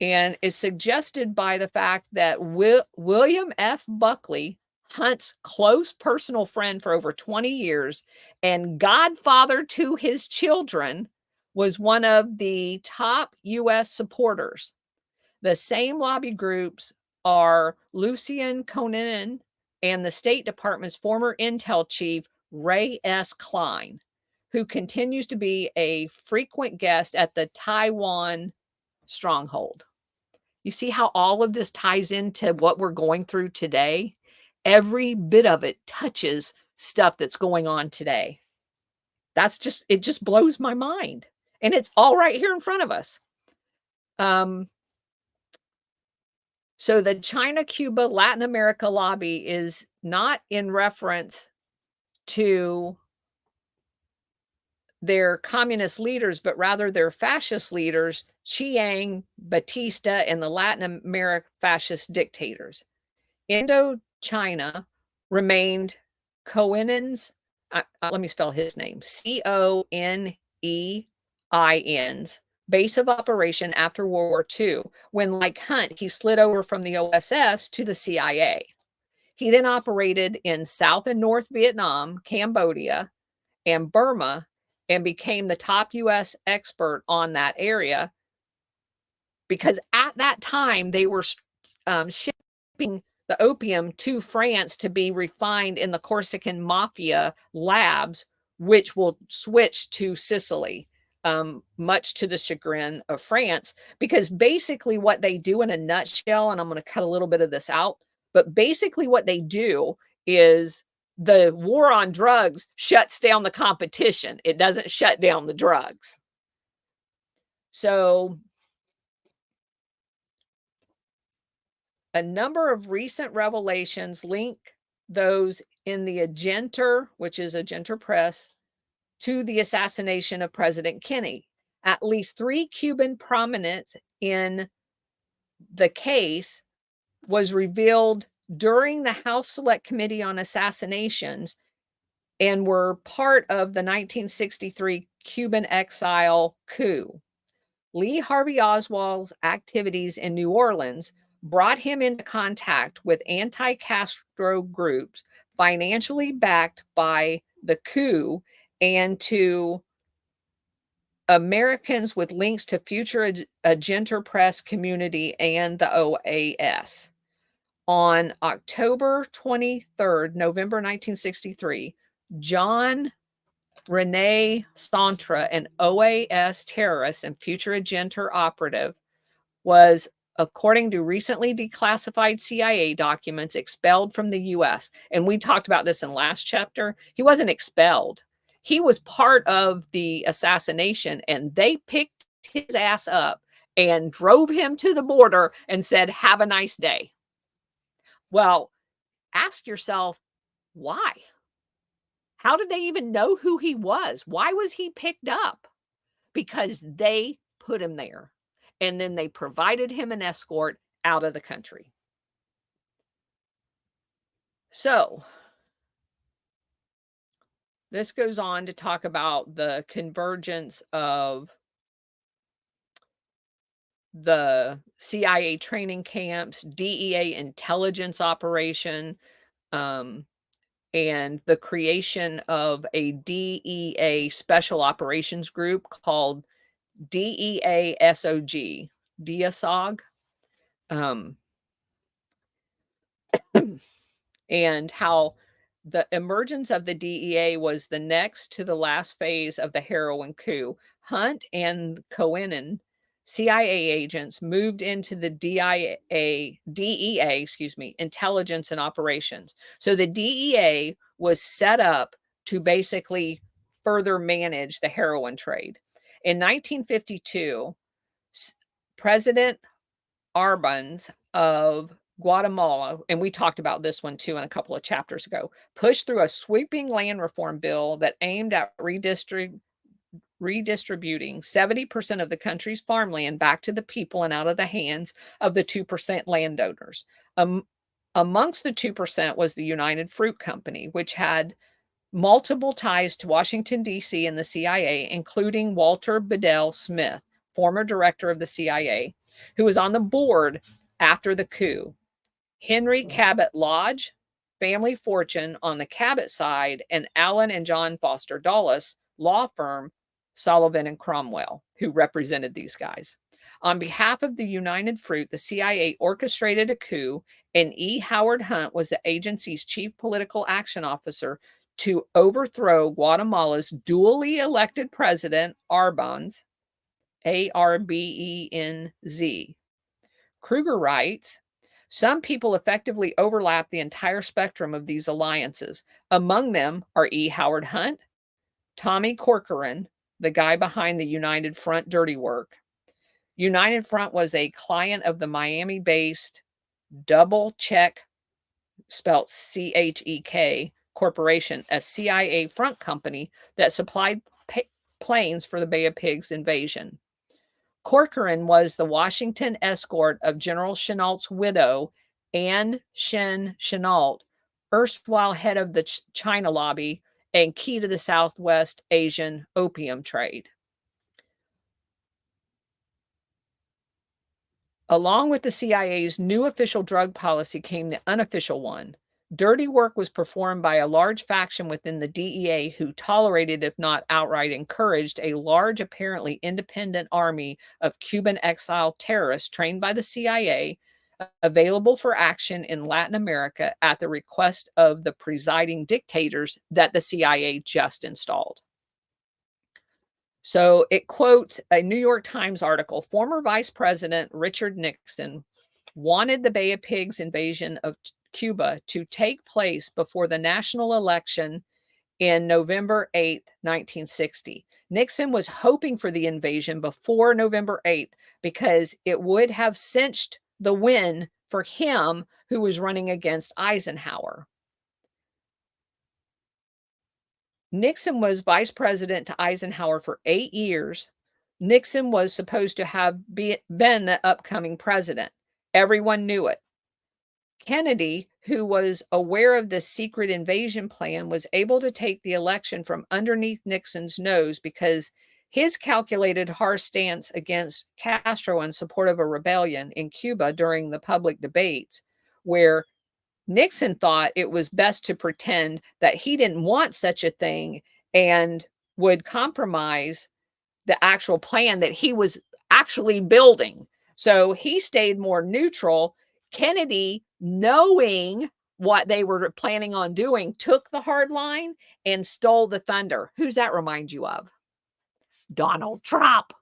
and is suggested by the fact that William F. Buckley, Hunt's close personal friend for over 20 years and godfather to his children, was one of the top U.S. supporters. The same lobby groups are Lucien Coenen and the State Department's former intel chief, Ray S. Klein, who continues to be a frequent guest at the Taiwan stronghold. You see how all of this ties into what we're going through today? Every bit of it touches stuff that's going on today. It just blows my mind. And it's all right here in front of us. So the China, Cuba, Latin America lobby is not in reference to their communist leaders, but rather their fascist leaders, Chiang, Batista, and the Latin American fascist dictators. Indochina remained Coenen's, let me spell his name, Coneein's base of operation after World War II, when, like Hunt, he slid over from the OSS to the CIA. He then operated in South and North Vietnam, Cambodia, and Burma, and became the top U.S. expert on that area, because at that time they were shipping the opium to France to be refined in the Corsican mafia labs, which will switch to Sicily, much to the chagrin of France. Because basically, what they do in a nutshell, and I'm going to cut a little bit of this out, but basically, what they do is the war on drugs shuts down the competition, it doesn't shut down the drugs. So a number of recent revelations link those in the Agenter, which is Agenter Press, to the assassination of President Kennedy. At least 3 Cuban prominents in the case was revealed during the House Select Committee on Assassinations and were part of the 1963 Cuban exile coup. Lee Harvey Oswald's activities in New Orleans brought him into contact with anti-Castro groups financially backed by the coup and to Americans with links to future Agenter Press community and the OAS. On October 23rd, November 1963, John Rene Santra, an OAS terrorist and future Agenter operative, was, according to recently declassified CIA documents, expelled from the US. And we talked about this in last chapter. He wasn't expelled. He was part of the assassination, and they picked his ass up and drove him to the border and said, "Have a nice day." Well, ask yourself, why? How did they even know who he was? Why was he picked up? Because they put him there. And then they provided him an escort out of the country. So this goes on to talk about the convergence of the CIA training camps, DEA intelligence operation, and the creation of a DEA special operations group called DEASOG, DEASOG, and how the emergence of the DEA was the next to the last phase of the heroin coup. Hunt and Cohen, CIA agents, moved into the DEA, intelligence and operations. So the DEA was set up to basically further manage the heroin trade. In 1952, President Arbenz of Guatemala, and we talked about this one too in a couple of chapters ago, pushed through a sweeping land reform bill that aimed at redistributing 70% of the country's farmland back to the people and out of the hands of the 2% landowners. Amongst the 2% was the United Fruit Company, which had multiple ties to Washington, D.C. and the CIA, including Walter Bedell Smith, former director of the CIA, who was on the board after the coup. Henry Cabot Lodge, family fortune on the Cabot side, and Allen and John Foster Dulles, law firm Sullivan and Cromwell, who represented these guys. On behalf of the United Fruit, the CIA orchestrated a coup, and E. Howard Hunt was the agency's chief political action officer to overthrow Guatemala's duly elected president, Arbenz, Arbenz. Kruger writes, some people effectively overlap the entire spectrum of these alliances. Among them are E. Howard Hunt, Tommy Corcoran, the guy behind the United Front dirty work. United Front was a client of the Miami-based Double Check, spelled CHEK, Corporation, a CIA front company that supplied planes for the Bay of Pigs invasion. Corcoran was the Washington escort of General Chennault's widow, Anne Shen Chennault, erstwhile head of the China lobby and key to the Southwest Asian opium trade. Along with the CIA's new official drug policy came the unofficial one. Dirty work was performed by a large faction within the DEA who tolerated, if not outright encouraged, a large, apparently independent army of Cuban exile terrorists trained by the CIA, available for action in Latin America at the request of the presiding dictators that the CIA just installed. So it quotes a New York Times article. Former Vice President Richard Nixon wanted the Bay of Pigs invasion of Cuba to take place before the national election in November 8th, 1960. Nixon was hoping for the invasion before November 8th because it would have cinched the win for him who was running against Eisenhower. Nixon was vice president to Eisenhower for 8 years. Nixon was supposed to have been the upcoming president. Everyone knew it. Kennedy, who was aware of this secret invasion plan, was able to take the election from underneath Nixon's nose because his calculated harsh stance against Castro in support of a rebellion in Cuba during the public debates, where Nixon thought it was best to pretend that he didn't want such a thing and would compromise the actual plan that he was actually building. So he stayed more neutral. Kennedy, knowing what they were planning on doing, took the hard line and stole the thunder. Who's that remind you of? Donald Trump.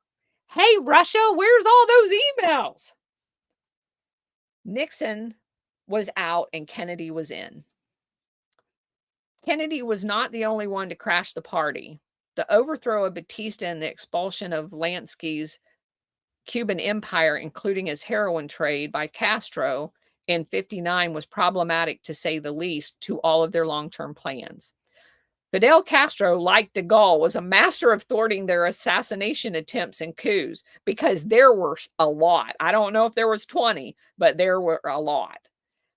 Hey, Russia, where's all those emails? Nixon was out and Kennedy was in. Kennedy was not the only one to crash the party. The overthrow of Batista and the expulsion of Lansky's Cuban empire, including his heroin trade by Castro in 59, was problematic to say the least to all of their long-term plans. Fidel Castro, like de Gaulle, was a master of thwarting their assassination attempts and coups because there were a lot. I don't know if there was 20, but there were a lot.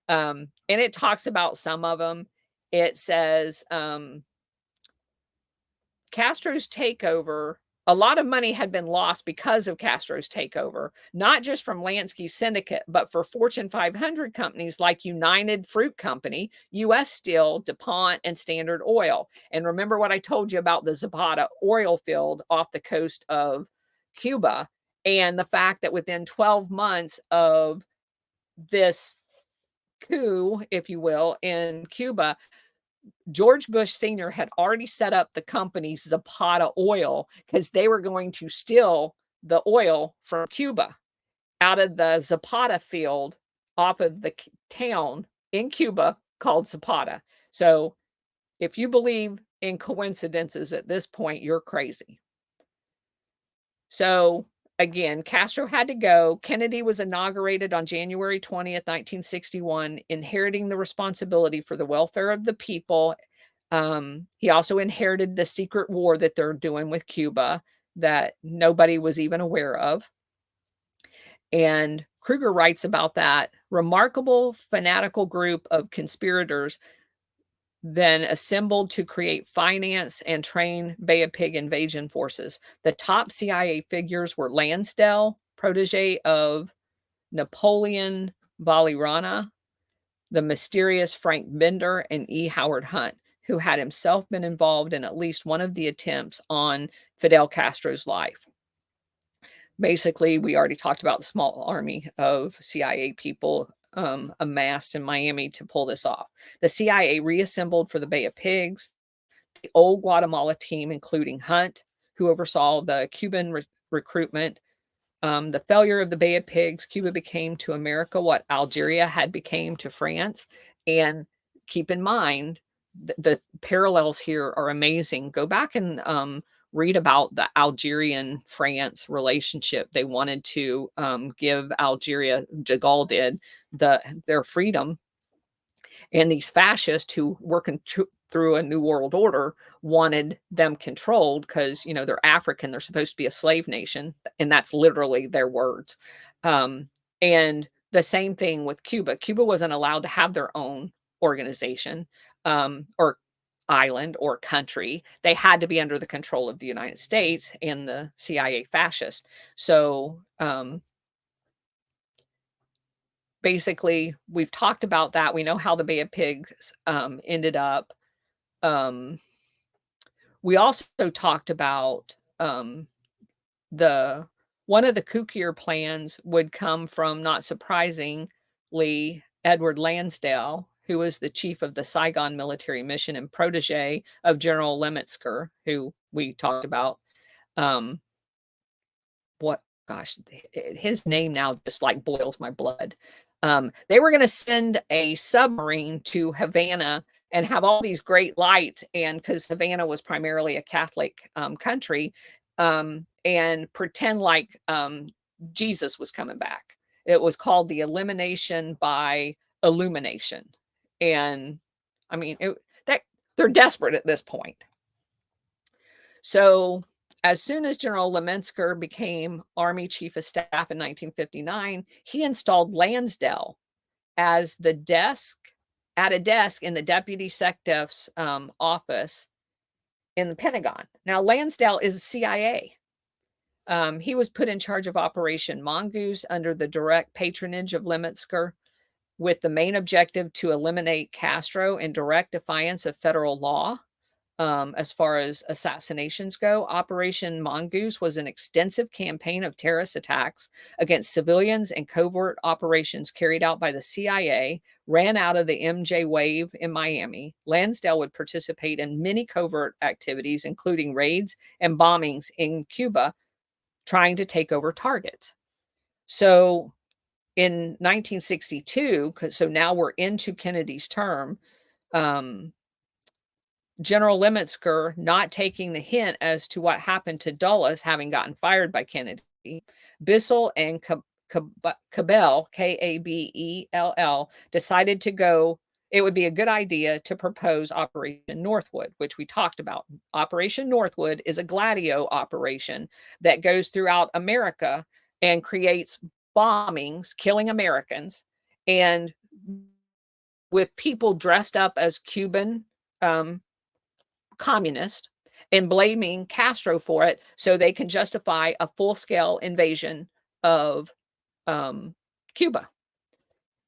And it talks about some of them. It says Castro's takeover, a lot of money had been lost because of Castro's takeover, not just from Lansky's syndicate, but for Fortune 500 companies like United Fruit Company, U.S. Steel, DuPont, and Standard Oil. And remember what I told you about the Zapata oil field off the coast of Cuba, and the fact that within 12 months of this coup, if you will, in Cuba, George Bush Sr. had already set up the company Zapata Oil because they were going to steal the oil from Cuba out of the Zapata field off of the town in Cuba called Zapata. So if you believe in coincidences at this point, you're crazy. So again, Castro had to go. Kennedy was inaugurated on January 20th, 1961, inheriting the responsibility for the welfare of the people. He also inherited the secret war that they're doing with Cuba that nobody was even aware of. And Kruger writes about that remarkable fanatical group of conspirators then assembled to create, finance, and train Bay of Pig invasion forces. The top CIA figures were Lansdale, protege of Napoleon Valirana, the mysterious Frank Bender, and E. Howard Hunt, who had himself been involved in at least one of the attempts on Fidel Castro's life. Basically, we already talked about the small army of CIA people amassed in Miami to pull this off. The CIA reassembled for the Bay of Pigs. The old Guatemala team, including Hunt, who oversaw the Cuban recruitment. The failure of the Bay of Pigs, Cuba became to America what Algeria had became to France. And keep in mind, the parallels here are amazing. Go back and read about the Algerian-France relationship. They wanted to give Algeria, de Gaulle did, their freedom. And these fascists who were through a new world order wanted them controlled because, you know, they're African. They're supposed to be a slave nation. And that's literally their words. And the same thing with Cuba. Cuba wasn't allowed to have their own organization or island or country. They had to be under the control of the United States and the CIA fascist. So basically, we've talked about that. We know how the Bay of Pigs ended up. We also talked about the one of the kookier plans would come from, not surprising, Lee Edward Lansdale, who was the chief of the Saigon military mission and protege of General Lemetsker, who we talked about. Um, what gosh, his name now just like boils my blood. They were going to send a submarine to Havana and have all these great lights, and because Havana was primarily a Catholic country, and pretend like Jesus was coming back. It was called the elimination by illumination, and I mean that they're desperate at this point. So as soon as General Lemetsker became Army Chief of Staff in 1959, he installed Lansdale as the desk at a desk in the Deputy SecDef's office in the Pentagon. Now, Lansdale is CIA. He was put in charge of Operation Mongoose under the direct patronage of Lemetsker, with the main objective to eliminate Castro in direct defiance of federal law. As far as assassinations go, Operation Mongoose was an extensive campaign of terrorist attacks against civilians and covert operations carried out by the CIA, ran out of the MJ Wave in Miami. Lansdale would participate in many covert activities, including raids and bombings in Cuba, trying to take over targets. So in 1962, so now we're into Kennedy's term, General Lemetsker, not taking the hint as to what happened to Dulles having gotten fired by Kennedy, Bissell and Cabell, Kabell, decided to go. It would be a good idea to propose Operation Northwood, which we talked about. Operation Northwood is a Gladio operation that goes throughout America and creates bombings, killing Americans, and with people dressed up as Cuban communist and blaming Castro for it so they can justify a full-scale invasion of Cuba.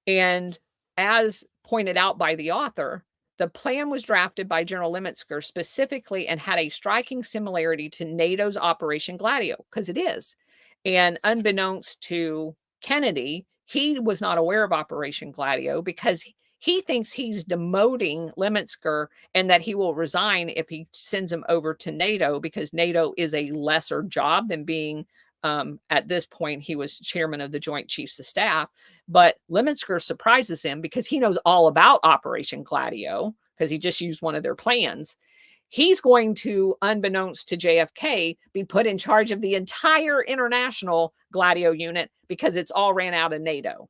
And as pointed out by the author, the plan was drafted by General Lemetsker specifically and had a striking similarity to NATO's Operation Gladio, because it is. And unbeknownst to Kennedy, he was not aware of Operation Gladio because he thinks he's demoting Lemetsker and that he will resign if he sends him over to NATO, because NATO is a lesser job than being, at this point, he was chairman of the Joint Chiefs of Staff. But Lemetsker surprises him because he knows all about Operation Gladio because he just used one of their plans. He's going to, unbeknownst to JFK, be put in charge of the entire international Gladio unit because it's all ran out of NATO.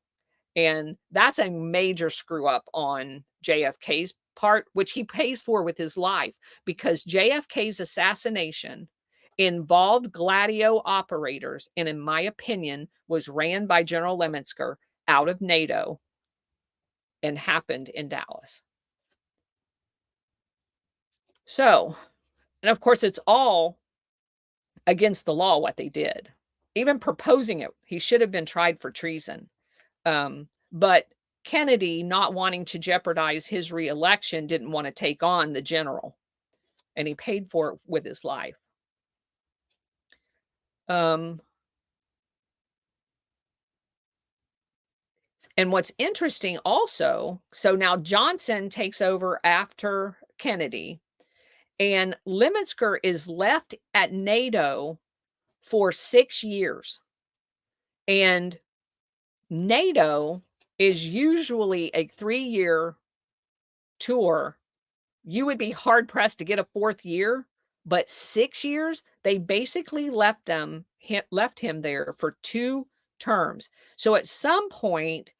And that's a major screw up on JFK's part, which he pays for with his life, because JFK's assassination involved Gladio operators, and in my opinion, was ran by General Lemetsker out of NATO and happened in Dallas. So, and of course, it's all against the law what they did. Even proposing it, he should have been tried for treason. But Kennedy, not wanting to jeopardize his reelection, didn't want to take on the general, and he paid for it with his life. And what's interesting also, so now Johnson takes over after Kennedy, and Lemetsker is left at NATO for 6 years. And NATO is usually a 3-year tour. You would be hard pressed to get a 4th year, but 6 years, they basically left him there for 2 terms. So at some point,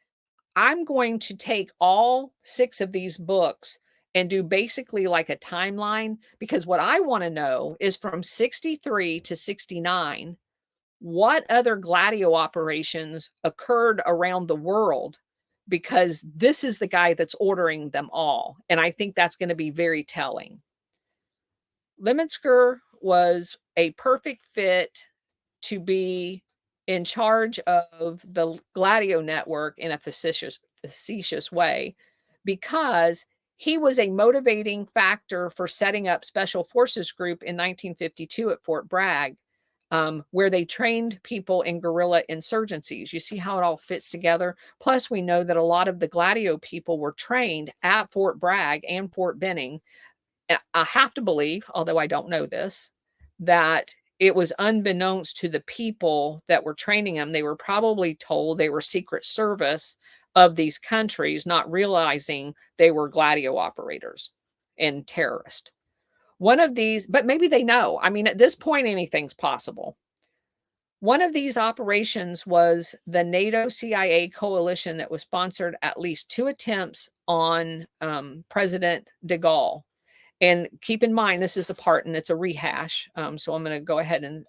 I'm going to take all 6 of these books and do basically like a timeline, because what I want to know is from 63 to 69, what other Gladio operations occurred around the world, because this is the guy that's ordering them all. And I think that's going to be very telling. Lemetsker was a perfect fit to be in charge of the Gladio network in a facetious way, because he was a motivating factor for setting up Special Forces Group in 1952 at Fort Bragg. where they trained people in guerrilla insurgencies. You see how it all fits together? Plus, we know that a lot of the Gladio people were trained at Fort Bragg and Fort Benning. I have to believe, although I don't know this, that it was unbeknownst to the people that were training them. They were probably told they were Secret Service of these countries, not realizing they were Gladio operators and terrorists. One of these, but maybe they know. I mean, at this point, anything's possible. One of these operations was the NATO CIA coalition that was sponsored at least two attempts on President de Gaulle. And keep in mind, this is a part and it's a rehash. So I'm going to go ahead and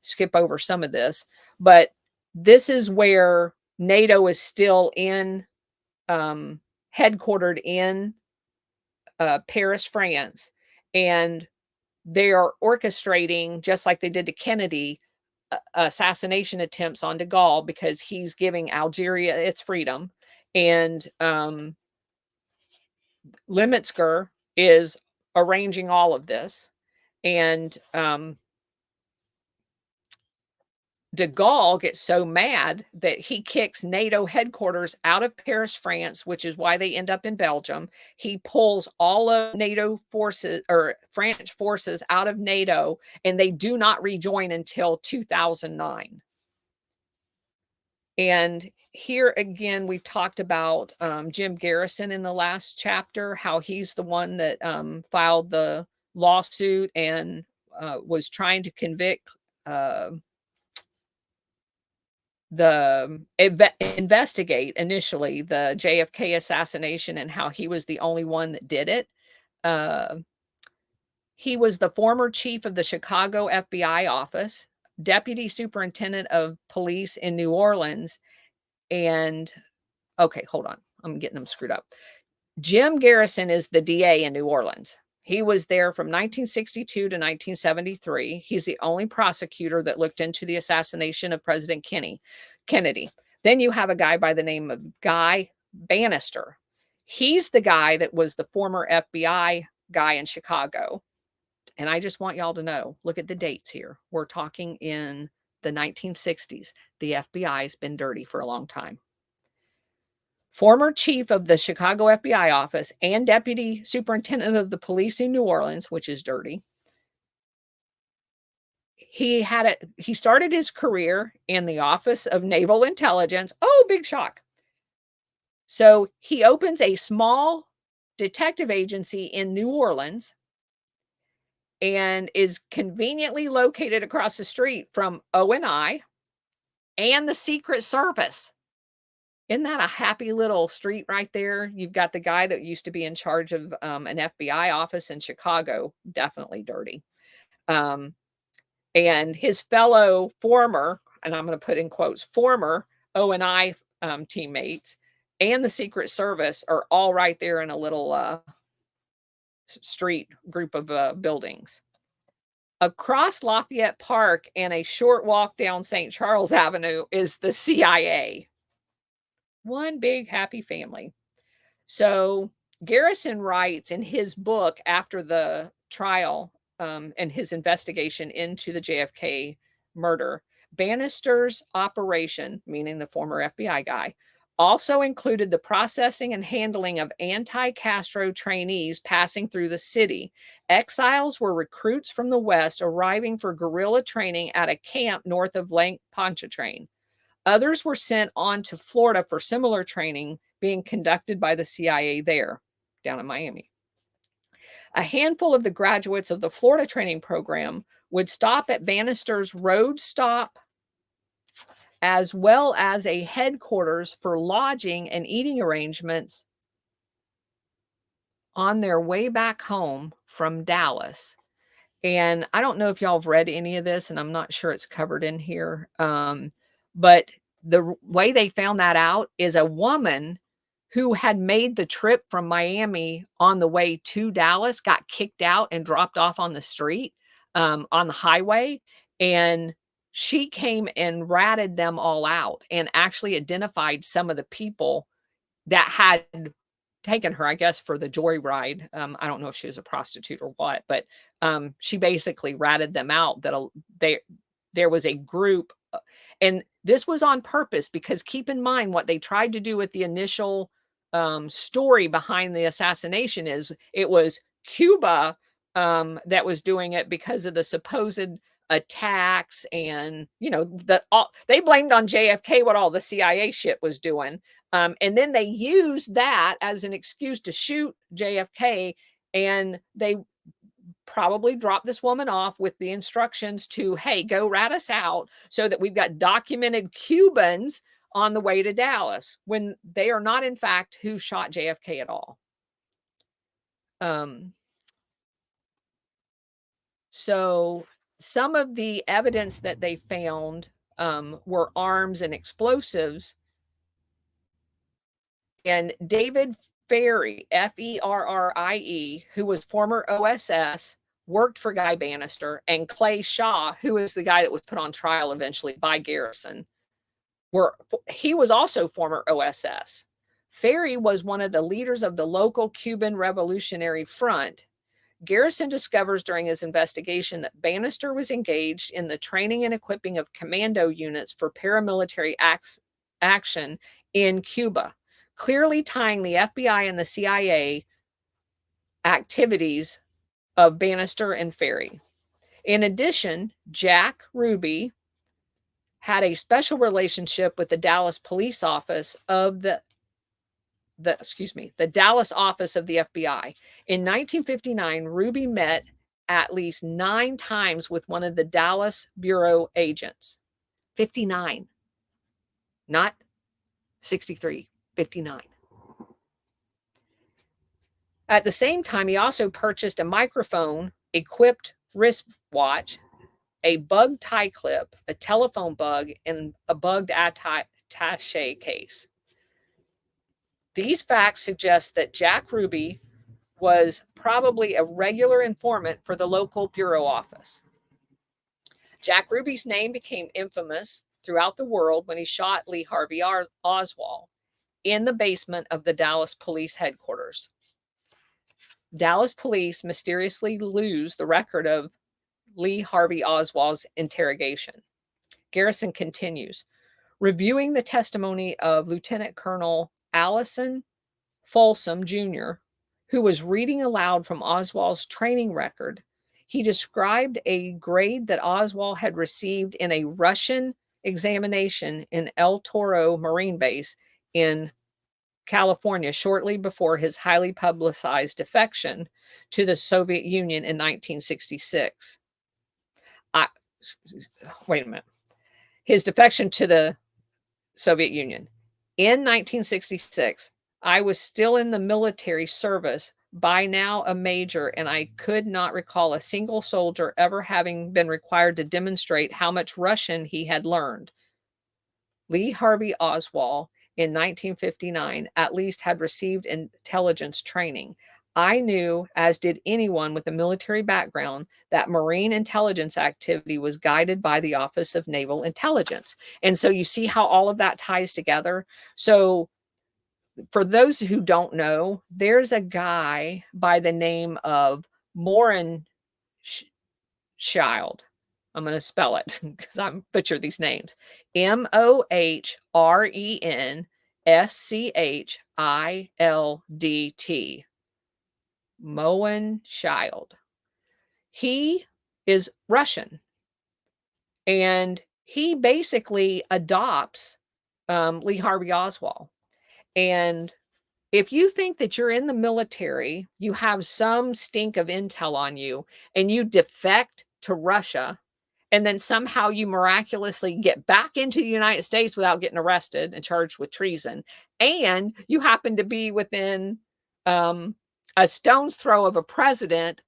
skip over some of this. But this is where NATO is still headquartered in Paris, France. And they are orchestrating, just like they did to Kennedy, assassination attempts on de Gaulle because he's giving Algeria its freedom. And Lemetsker is arranging all of this. And de Gaulle gets so mad that he kicks NATO headquarters out of Paris, France, which is why they end up in Belgium. He pulls all of NATO forces or French forces out of NATO, and they do not rejoin until 2009. And here again, we've talked about Jim Garrison in the last chapter, how he's the one that filed the lawsuit and was trying to convict investigate initially the JFK assassination and how he was the only one that did it. He was the former chief of the Chicago FBI office, deputy superintendent of police in New Orleans, and okay, hold on. I'm getting them screwed up. Jim Garrison is the DA in New Orleans. He was there from 1962 to 1973. He's the only prosecutor that looked into the assassination of President Kennedy. Then you have a guy by the name of Guy Bannister. He's the guy that was the former FBI guy in Chicago. And I just want y'all to know, look at the dates here. We're talking in the 1960s. The FBI's been dirty for a long time. Former chief of the Chicago FBI office and deputy superintendent of the police in New Orleans, which is dirty. He started his career in the Office of Naval Intelligence. Oh, big shock. So he opens a small detective agency in New Orleans and is conveniently located across the street from O&I and the Secret Service. Isn't that a happy little street right there? You've got the guy that used to be in charge of an FBI office in Chicago, definitely dirty. And his fellow former, and I'm going to put in quotes, former O&I teammates and the Secret Service are all right there in a little street group of buildings. Across Lafayette Park and a short walk down St. Charles Avenue is the CIA. One big happy family. So Garrison writes in his book after the trial and his investigation into the JFK murder, Bannister's operation, meaning the former FBI guy, also included the processing and handling of anti-Castro trainees passing through the city. Exiles were recruits from the West arriving for guerrilla training at a camp north of Lake Pontchartrain. Others were sent on to Florida for similar training being conducted by the CIA there, down in Miami. A handful of the graduates of the Florida training program would stop at Bannister's road stop, as well as a headquarters for lodging and eating arrangements on their way back home from Dallas. And I don't know if y'all have read any of this, and I'm not sure it's covered in here. But the way they found that out is a woman who had made the trip from Miami on the way to Dallas got kicked out and dropped off on the street on the highway. And she came and ratted them all out and actually identified some of the people that had taken her, I guess, for the joyride. I don't know if she was a prostitute or what, but she basically ratted them out that they there was a group, and this was on purpose because keep in mind what they tried to do with the initial story behind the assassination is it was Cuba that was doing it because of the supposed attacks and they blamed on JFK what all the CIA shit was doing, and then they used that as an excuse to shoot JFK, and they probably dropped this woman off with the instructions to, hey, go rat us out so that we've got documented Cubans on the way to Dallas when they are not, in fact, who shot JFK at all. Um, so some of the evidence that they found were arms and explosives. And David Ferrie, Ferrie, who was former OSS, worked for Guy Bannister, and Clay Shaw, who is the guy that was put on trial eventually by Garrison, he was also former OSS. Ferrie was one of the leaders of the local Cuban Revolutionary Front. Garrison discovers during his investigation that Bannister was engaged in the training and equipping of commando units for paramilitary action in Cuba, clearly tying the FBI and the CIA activities of Bannister and Ferrie. In addition, Jack Ruby had a special relationship with the Dallas police office of the Dallas office of the FBI. In 1959, Ruby met at least 9 times with one of the Dallas bureau agents. 59, not 63, 59. At the same time, he also purchased a microphone equipped wristwatch, a bug tie clip, a telephone bug, and a bugged attache case. These facts suggest that Jack Ruby was probably a regular informant for the local bureau office. Jack Ruby's name became infamous throughout the world when he shot Lee Harvey Oswald in the basement of the Dallas police headquarters. Dallas police mysteriously lose the record of Lee Harvey Oswald's interrogation. Garrison continues, reviewing the testimony of Lieutenant Colonel Allison Folsom Jr., who was reading aloud from Oswald's training record. He described a grade that Oswald had received in a Russian examination in El Toro Marine Base in California shortly before his highly publicized defection to the Soviet Union in 1966. Wait a minute. His defection to the Soviet Union. In 1966, I was still in the military service, by now a major, and I could not recall a single soldier ever having been required to demonstrate how much Russian he had learned. Lee Harvey Oswald in 1959 at least had received intelligence training. I knew, as did anyone with a military background, that Marine intelligence activity was guided by the Office of Naval Intelligence. And so you see how all of that ties together. So for those who don't know, there's a guy by the name of Morin Child. I'm going to spell it because I'm butcher these names. Mohrenschildt. Moen Child. He is Russian, and he basically adopts Lee Harvey Oswald. And if you think that you're in the military, you have some stink of intel on you, and you defect to Russia, and then somehow you miraculously get back into the United States without getting arrested and charged with treason, and you happen to be within a stone's throw of a president,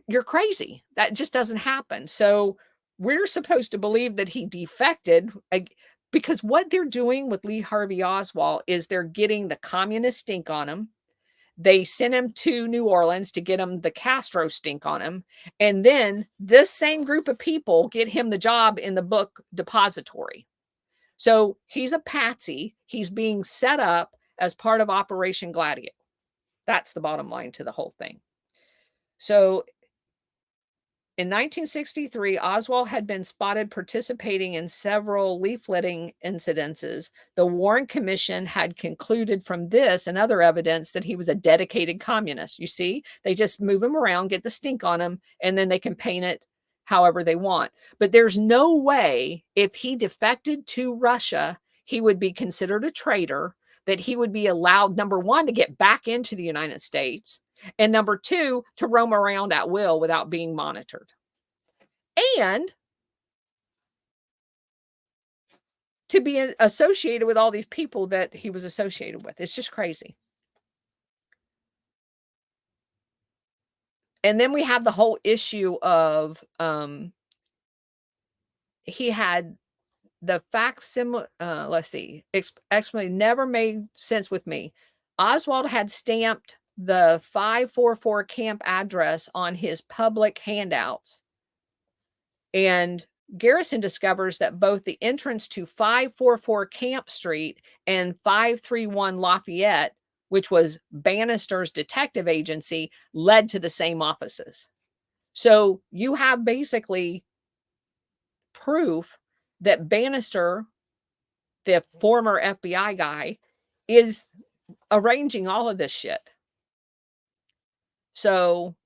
you're crazy. That just doesn't happen. So we're supposed to believe that he defected because what they're doing with Lee Harvey Oswald is they're getting the communist stink on him. They sent him to New Orleans to get him the Castro stink on him. And then this same group of people get him the job in the book depository. So he's a patsy. He's being set up as part of Operation Gladio. That's the bottom line to the whole thing. So in 1963, Oswald had been spotted participating in several leafletting incidences. The Warren Commission had concluded from this and other evidence that he was a dedicated communist. You see, they just move him around, get the stink on him, and then they can paint it however they want. But there's no way if he defected to Russia, he would be considered a traitor, that he would be allowed, number one, to get back into the United States, and number two, to roam around at will without being monitored. And to be associated with all these people that he was associated with. It's just crazy. And then we have the whole issue of he had the facsimile, let's see, explanation never made sense with me. Oswald had stamped the 544 camp address on his public handouts. And Garrison discovers that both the entrance to 544 Camp Street and 531 Lafayette, which was Bannister's detective agency, led to the same offices. So you have basically proof that Bannister, the former FBI guy, is arranging all of this shit. So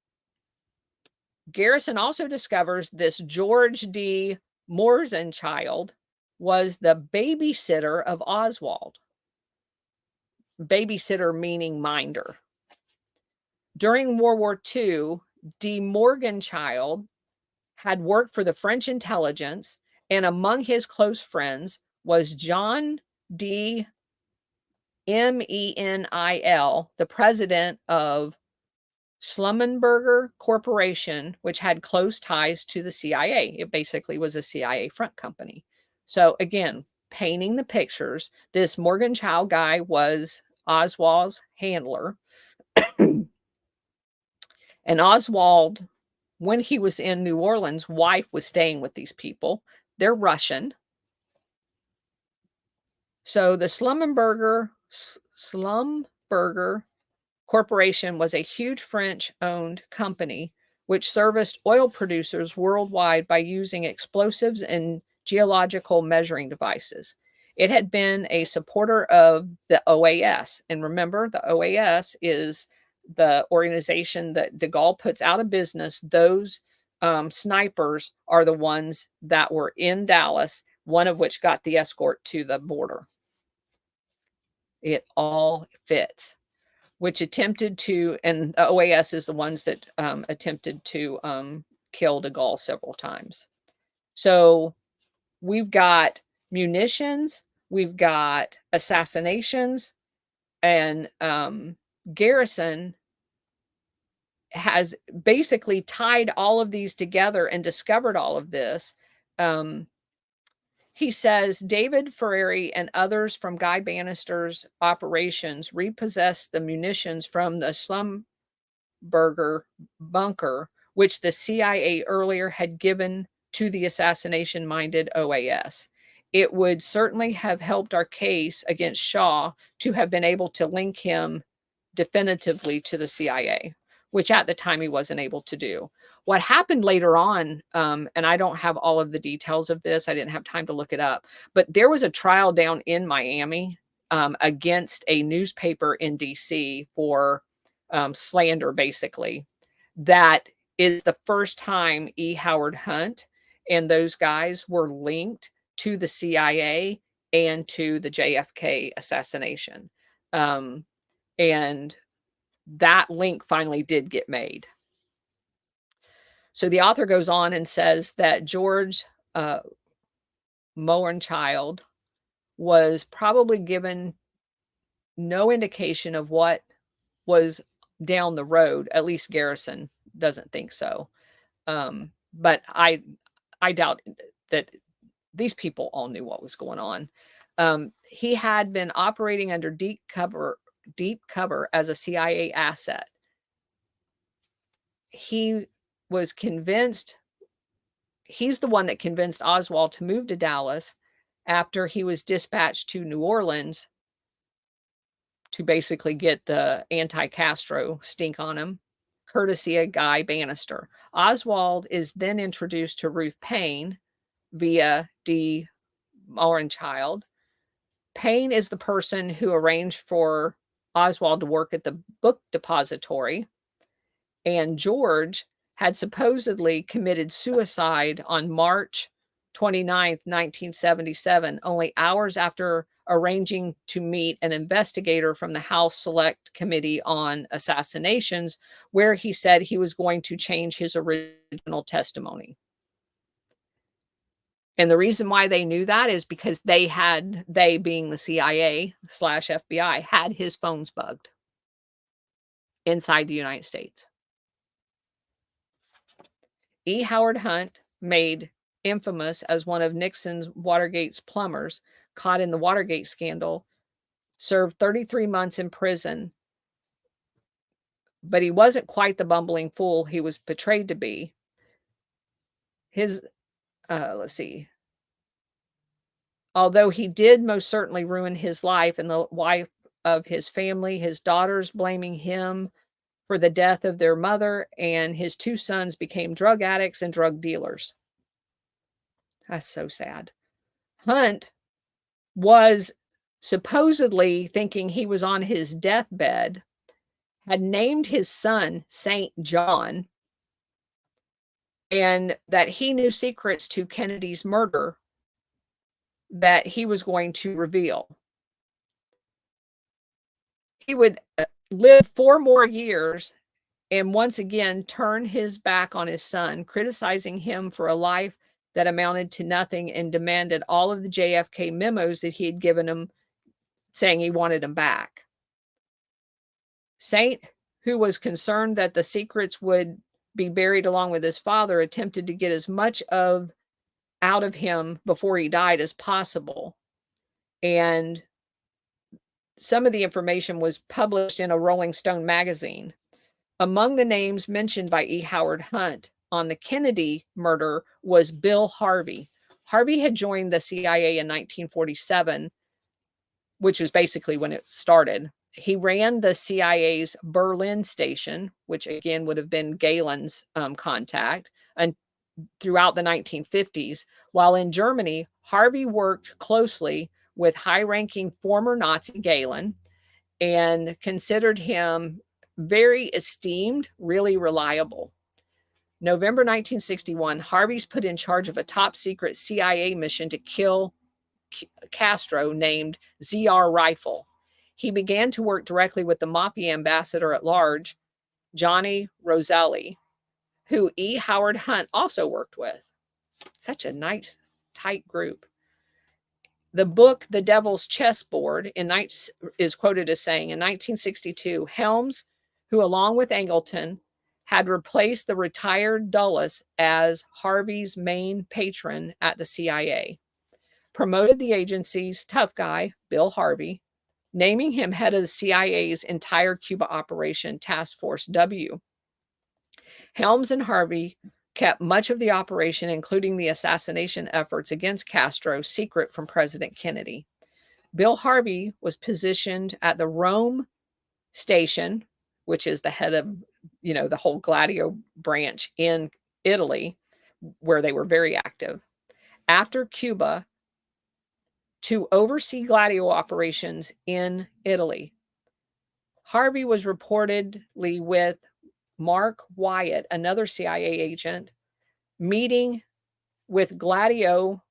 Garrison also discovers this George D. Morzenchild was the babysitter of Oswald. Babysitter meaning minder. During World War II, D. Morgenchild had worked for the French intelligence, and among his close friends was John D. Menil, the president of Schlumberger Corporation, which had close ties to the CIA. It basically was a CIA front company. So again, painting the pictures, this Morgenchild guy was Oswald's handler. And Oswald, when he was in New Orleans, wife was staying with these people. They're Russian. So the Schlumberger Corporation was a huge French-owned company which serviced oil producers worldwide by using explosives and geological measuring devices. It had been a supporter of the OAS. And remember, the OAS is the organization that de Gaulle puts out of business. Those snipers are the ones that were in Dallas, one of which got the escort to the border. It all fits. Which attempted to, and OAS is the ones that attempted to kill de Gaulle several times. So we've got munitions, we've got assassinations, and Garrison has basically tied all of these together and discovered all of this. He says David Ferrari and others from Guy Bannister's operations repossessed the munitions from the Schlumberger bunker, which the CIA earlier had given to the assassination-minded OAS. It would certainly have helped our case against Shaw to have been able to link him definitively to the CIA, which at the time he wasn't able to do. What happened later on, and I don't have all of the details of this, I didn't have time to look it up, but there was a trial down in Miami against a newspaper in DC for slander, basically. That is the first time E. Howard Hunt and those guys were linked to the CIA and to the JFK assassination. And that link finally did get made. So the author goes on and says that George Mowenchild was probably given no indication of what was down the road. At least Garrison doesn't think so. But I doubt that these people all knew what was going on. He had been operating under deep cover as a CIA asset. He was convinced, he's the one that convinced Oswald to move to Dallas after he was dispatched to New Orleans to basically get the anti-Castro stink on him, courtesy of Guy Bannister. Oswald is then introduced to Ruth Paine via D. Orenchild. Paine is the person who arranged for Oswald to work at the book depository, and George had supposedly committed suicide on March 29th, 1977, only hours after arranging to meet an investigator from the House Select Committee on Assassinations, where he said he was going to change his original testimony. And the reason why they knew that is because they being the CIA slash FBI, had his phones bugged inside the United States. E. Howard Hunt, made infamous as one of Nixon's Watergate's plumbers, caught in the Watergate scandal, served 33 months in prison, but he wasn't quite the bumbling fool he was portrayed to be. His, let's see, although he did most certainly ruin his life and the life of his family, his daughters blaming him for the death of their mother, and his two sons became drug addicts and drug dealers. That's so sad. Hunt was supposedly thinking he was on his deathbed, had named his son Saint John, and that he knew secrets to Kennedy's murder that he was going to reveal. He would live 4 more years and once again turn his back on his son, criticizing him for a life that amounted to nothing, and demanded all of the JFK memos that he had given him, saying he wanted them back. Saint, who was concerned that the secrets would be buried along with his father, attempted to get as much out of him before he died as possible. And some of the information was published in a Rolling Stone magazine. Among the names mentioned by E. Howard Hunt on the Kennedy murder was Bill Harvey. Harvey had joined the CIA in 1947, which was basically when it started. He ran the CIA's Berlin station, which again would have been Galen's contact, and throughout the 1950s. While in Germany, Harvey worked closely with high-ranking former Nazi Galen and considered him very esteemed, really reliable. November 1961, Harvey's put in charge of a top-secret CIA mission to kill Castro named ZR Rifle. He began to work directly with the Mafia ambassador at large, Johnny Roselli, who E. Howard Hunt also worked with. Such a nice, tight group. The book, The Devil's Chessboard, is quoted as saying, in 1962, Helms, who along with Angleton, had replaced the retired Dulles as Harvey's main patron at the CIA, promoted the agency's tough guy, Bill Harvey, naming him head of the CIA's entire Cuba Operation Task Force W. Helms and Harvey kept much of the operation, including the assassination efforts against Castro, secret from President Kennedy. Bill Harvey was positioned at the Rome station, which is the head of, the whole Gladio branch in Italy, where they were very active, after Cuba, to oversee Gladio operations in Italy. Harvey was reportedly with Mark Wyatt, another CIA agent, meeting with Gladio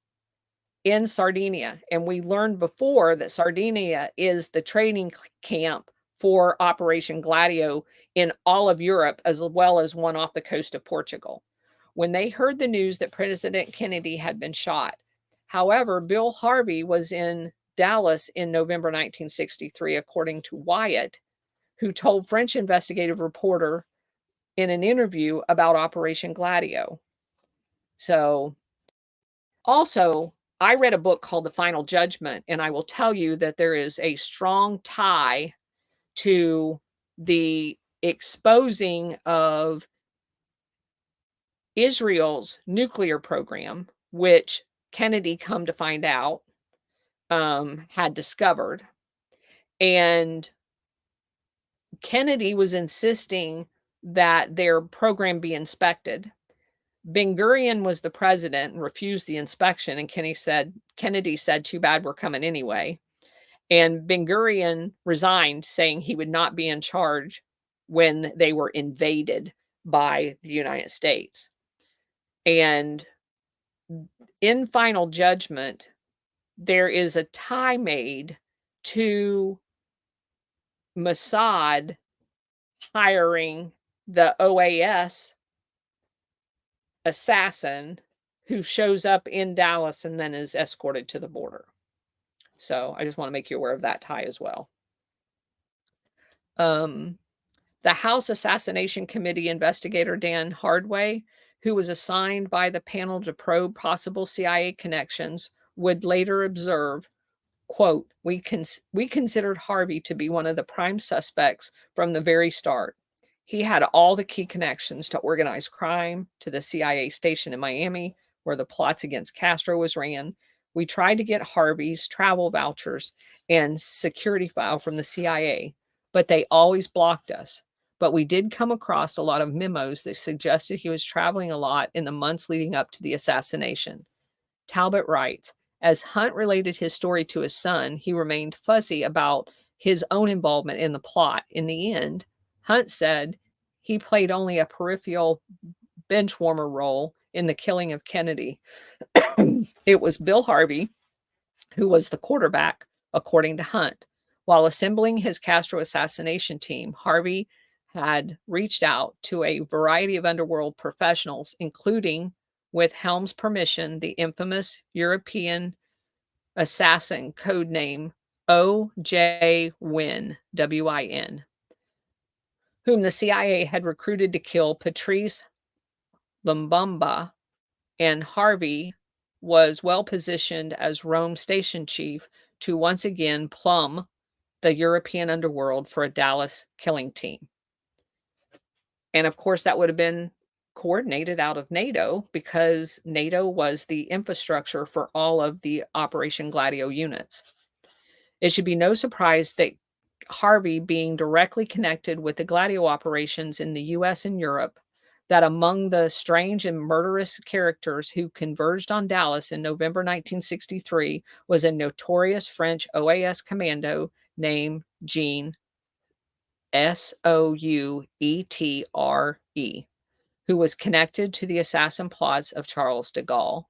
in Sardinia. And we learned before that Sardinia is the training camp for Operation Gladio in all of Europe, as well as one off the coast of Portugal. When they heard the news that President Kennedy had been shot. However, Bill Harvey was in Dallas in November 1963, according to Wyatt, who told French investigative reporter in an interview about Operation Gladio. So, also, I read a book called The Final Judgment, and I will tell you that there is a strong tie to the exposing of Israel's nuclear program, which Kennedy, come to find out, had discovered. And Kennedy was insisting that their program be inspected. Ben Gurion was the president and refused the inspection, and Kennedy said, "Too bad, we're coming anyway." And Ben Gurion resigned, saying he would not be in charge when they were invaded by the United States. And in final judgment, there is a tie made to Mossad hiring the OAS assassin who shows up in Dallas and then is escorted to the border. So I just want to make you aware of that tie as well. Um, the House Assassination Committee investigator Dan Hardway, who was assigned by the panel to probe possible CIA connections, would later observe, quote, we considered Harvey to be one of the prime suspects from the very start. He had all the key connections to organized crime, to the CIA station in Miami, where the plots against Castro was ran. We tried to get Harvey's travel vouchers and security file from the CIA, but they always blocked us. But we did come across a lot of memos that suggested he was traveling a lot in the months leading up to the assassination. Talbot writes, as Hunt related his story to his son, he remained fuzzy about his own involvement in the plot. In the end, Hunt said he played only a peripheral benchwarmer role in the killing of Kennedy. It was Bill Harvey who was the quarterback, according to Hunt. While assembling his Castro assassination team, Harvey had reached out to a variety of underworld professionals, including, with Helm's permission, the infamous European assassin codename O.J. Wynn, W-I-N, whom the CIA had recruited to kill Patrice Lumumba, and Harvey was well positioned as Rome station chief to once again plumb the European underworld for a Dallas killing team. And of course, that would have been coordinated out of NATO because NATO was the infrastructure for all of the Operation Gladio units. It should be no surprise that Harvey, being directly connected with the Gladio operations in the US and Europe, that among the strange and murderous characters who converged on Dallas in November 1963 was a notorious French OAS commando named Jean Souetre, who was connected to the assassin plots of Charles de Gaulle.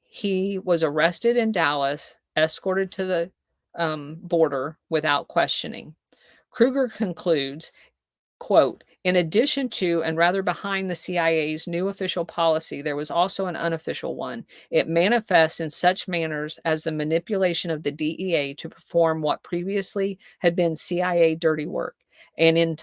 He was arrested in Dallas, escorted to the border without questioning. Kruger concludes, quote, in addition to and rather behind the CIA's new official policy, there was also an unofficial one. It manifests in such manners as the manipulation of the DEA to perform what previously had been CIA dirty work, and in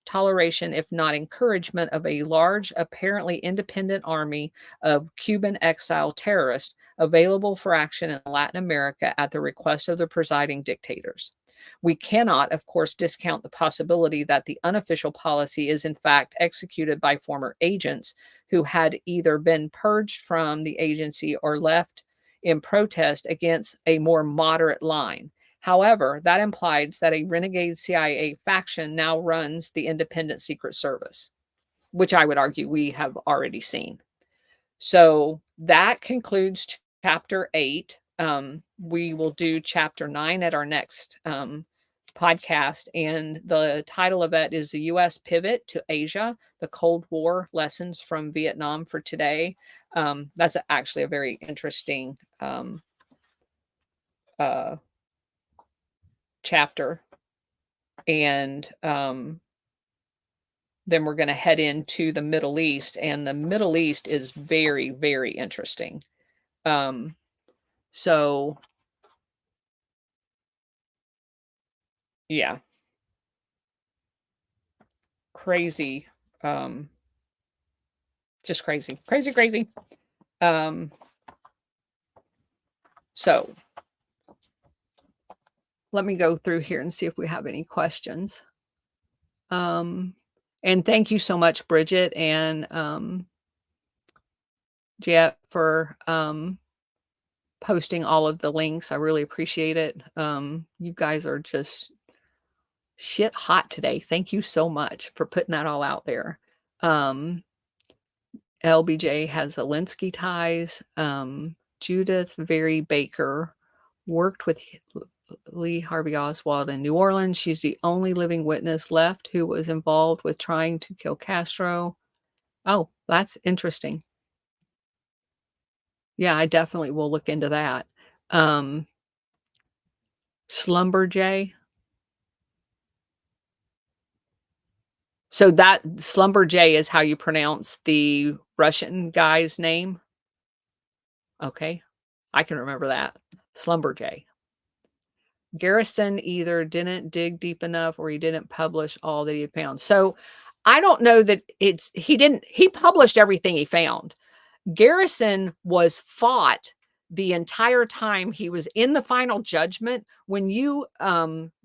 toleration, if not encouragement, of a large, apparently independent army of Cuban exile terrorists available for action in Latin America at the request of the presiding dictators. We cannot, of course, discount the possibility that the unofficial policy is in fact executed by former agents who had either been purged from the agency or left in protest against a more moderate line. However, that implies that a renegade CIA faction now runs the independent Secret Service, which I would argue we have already seen. So that concludes chapter 8. We will do chapter 9 at our next podcast. And the title of it is The U.S. Pivot to Asia, the Cold War Lessons from Vietnam for Today. That's actually a very interesting uh, chapter. And then we're going to head into the Middle East. And the Middle East is very, very interesting. So yeah, crazy. Um, just crazy, crazy, crazy. Um, so let me go through here and see if we have any questions. And thank you so much, Bridget and Jet, for posting all of the links. I really appreciate it. You guys are just shit hot today. Thank you so much for putting that all out there. Um, LBJ has Zelensky ties. Judith Very Baker worked with Lee Harvey Oswald in New Orleans. She's the only living witness left who was involved with trying to kill Castro. Oh, that's interesting. Yeah, I definitely will look into that. Um, Slumberjay. So that Slumberjay is how you pronounce the Russian guy's name? Okay. I can remember that. Slumberjay. Garrison either didn't dig deep enough or he didn't publish all that he had found. So I don't know that he published everything he found. Garrison was fought the entire time he was in the final judgment. When you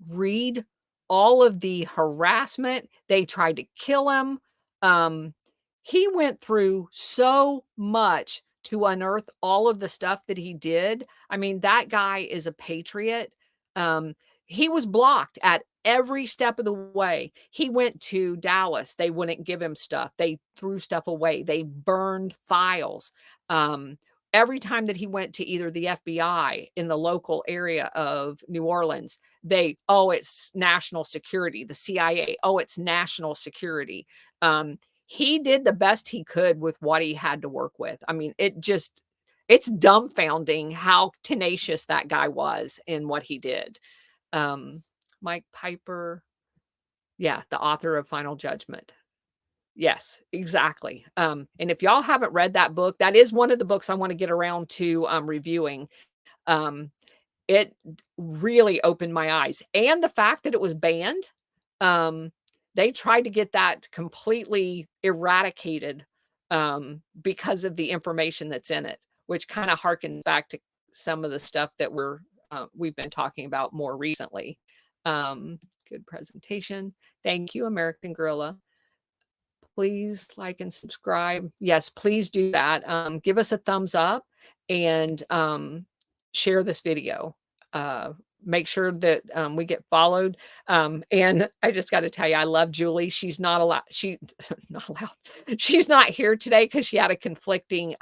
read all of the harassment, they tried to kill him. Um, he went through so much to unearth all of the stuff that he did. I mean, that guy is a patriot. Um, he was blocked at every step of the way. He went to Dallas. They wouldn't give him stuff. They threw stuff away. They burned files. Um, every time that he went to either the FBI in the local area of New Orleans, oh, it's national security. The CIA, oh, it's national security. He did the best he could with what he had to work with. I mean, it's dumbfounding how tenacious that guy was in what he did. Mike Piper, yeah, the author of Final Judgment. Yes, exactly. And if y'all haven't read that book, that is one of the books I want to get around to reviewing. Um, it really opened my eyes. And the fact that it was banned, um, they tried to get that completely eradicated because of the information that's in it, which kind of harkens back to some of the stuff that we've been talking about more recently. Good presentation. Thank you, American Gorilla. Please like and subscribe. Yes, please do that. Give us a thumbs up and share this video. Uh, Make sure that we get followed. And I just got to tell you, I love Julie. She's not allowed. Not allowed. She's not here today because she had a conflicting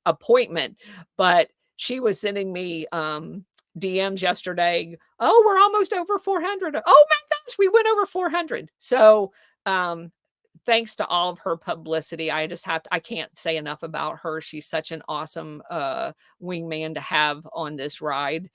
appointment. But she was sending me DMs yesterday. Oh, we're almost over 400. Oh my gosh, we went over 400. So thanks to all of her publicity, I can't say enough about her. She's such an awesome wingman to have on this ride,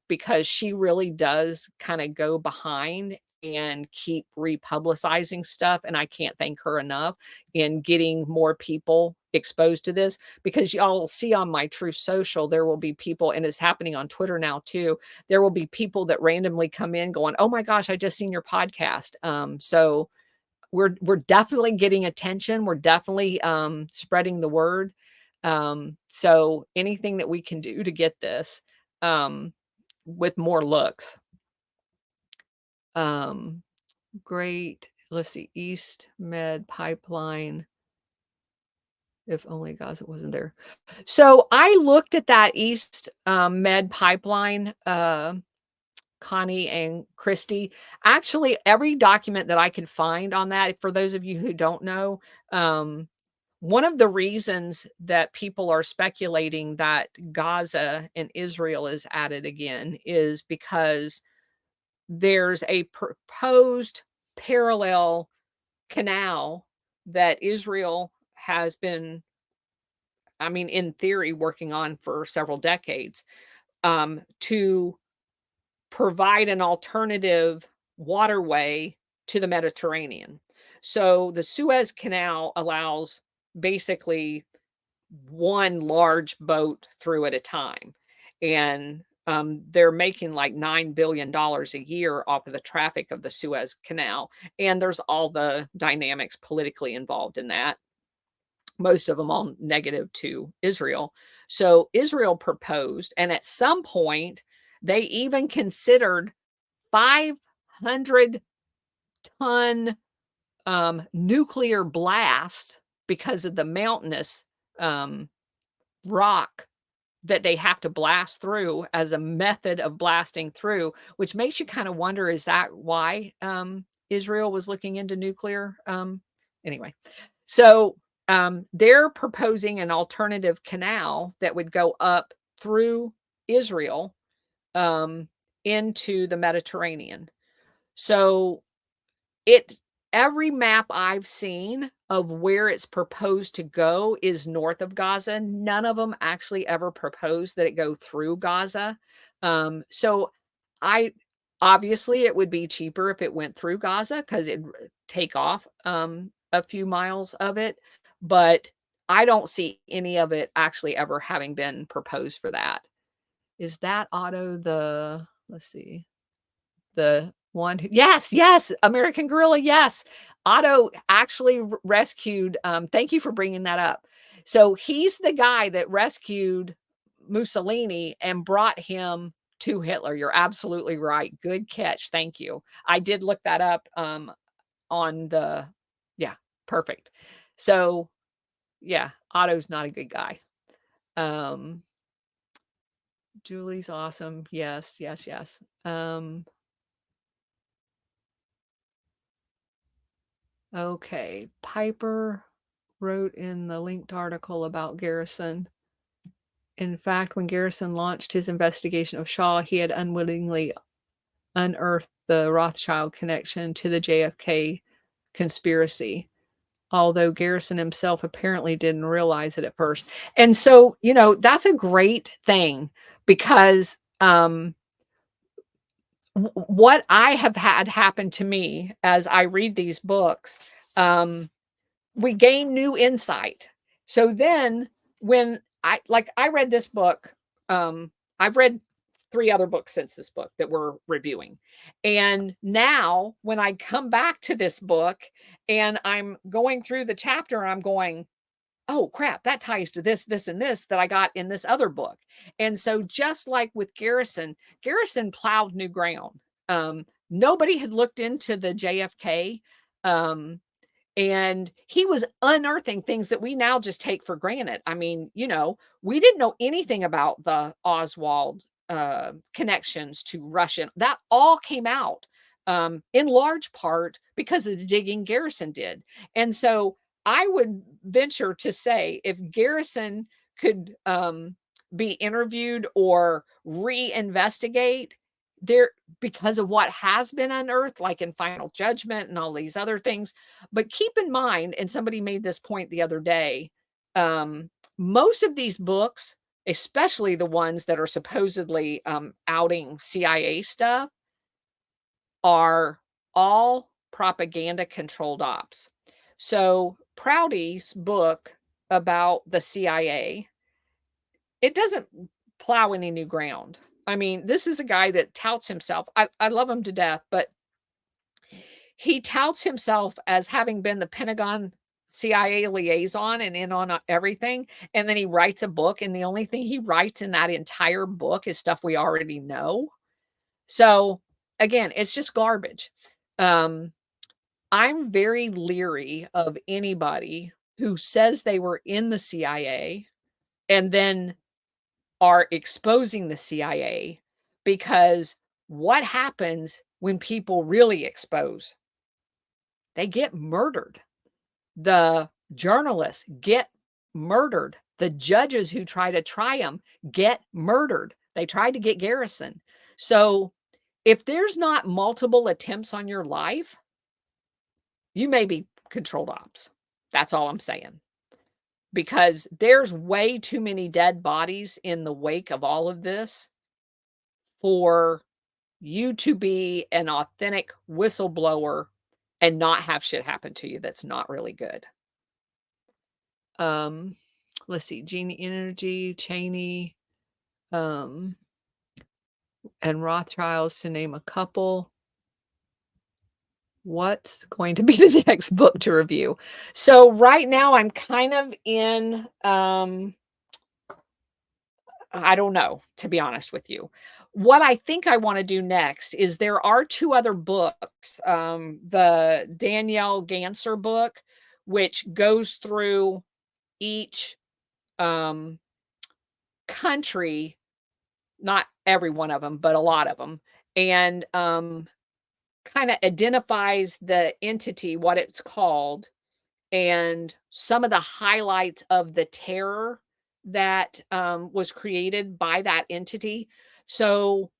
because she really does kind of go behind and keep republicizing stuff. And I can't thank her enough in getting more people exposed to this, because y'all see on my Truth Social, there will be people, and it's happening on Twitter now too. There will be people that randomly come in going, oh my gosh, I just seen your podcast. So we're definitely getting attention. We're definitely spreading the word. So anything that we can do to get this with more looks. Great. Let's see. East Med Pipeline. If only Gaza wasn't there. So I looked at that East Med Pipeline. Connie and Christy. Actually, every document that I could find on that, for those of you who don't know, one of the reasons that people are speculating that Gaza and Israel is at it again is because there's a proposed parallel canal that Israel has been, I mean, in theory, working on for several decades, to provide an alternative waterway to the Mediterranean. So the Suez Canal allows basically one large boat through at a time. And they're making like $9 billion a year off of the traffic of the Suez Canal. And there's all the dynamics politically involved in that, most of them all negative to Israel. So Israel proposed, and at some point, they even considered 500-ton nuclear blast because of the mountainous rock that they have to blast through as a method of blasting through, which makes you kind of wonder, is that why Israel was looking into nuclear? Anyway, so they're proposing an alternative canal that would go up through Israel um, into the Mediterranean. So it every map I've seen of where it's proposed to go is north of Gaza. None of them actually ever proposed that it go through Gaza. So I obviously it would be cheaper if it went through Gaza because it'd take off a few miles of it, but I don't see any of it actually ever having been proposed for that. Is that Otto the let's see. The one who yes, yes, American Gorilla, yes. Otto actually rescued, thank you for bringing that up. So he's the guy that rescued Mussolini and brought him to Hitler. You're absolutely right. Good catch. Thank you. I did look that up, on the yeah, perfect. So, yeah, Otto's not a good guy. Um, Julie's awesome. Yes, yes, yes. Okay, Piper wrote in the linked article about Garrison. In fact, when Garrison launched his investigation of Shaw, he had unwittingly unearthed the Rothschild connection to the JFK conspiracy, although Garrison himself apparently didn't realize it at first. And so, that's a great thing because what I have had happen to me as I read these books, we gain new insight. So then when I read this book, I've read 3 other books since this book that we're reviewing. And now when I come back to this book and I'm going through the chapter, I'm going, oh crap, that ties to this, this, and this that I got in this other book. And so just like with Garrison plowed new ground. Nobody had looked into the JFK. And he was unearthing things that we now just take for granted. I mean, we didn't know anything about the Oswald connections to Russian. That all came out in large part because of the digging Garrison did. And so I would venture to say if Garrison could be interviewed or reinvestigate there because of what has been unearthed, like in Final Judgment and all these other things. But keep in mind, and somebody made this point the other day, most of these books, especially the ones that are supposedly outing CIA stuff, are all propaganda controlled ops. So Prouty's book about the CIA, it doesn't plow any new ground. I mean, this is a guy that touts himself. I love him to death, but he touts himself as having been the Pentagon CIA liaison and in on everything. And then he writes a book, and the only thing he writes in that entire book is stuff we already know. So again, it's just garbage. Um, I'm very leery of anybody who says they were in the CIA and then are exposing the CIA, because what happens when people really expose? They get murdered. The journalists get murdered. The judges who try to try them get murdered. They tried to get Garrison. So if there's not multiple attempts on your life, you may be controlled ops. That's all I'm saying. Because there's way too many dead bodies in the wake of all of this for you to be an authentic whistleblower and not have shit happen to you that's not really good. Um, let's see, Gene Energy, Cheney, and Rothschilds, to name a couple. What's going to be the next book to review? So right now I'm kind of in I don't know, to be honest with you. What I think I want to do next is there are 2 other books. The Danielle Ganser book, which goes through each country, not every one of them, but a lot of them, and, kinda identifies the entity, what it's called, and some of the highlights of the terror that, was created by that entity. So,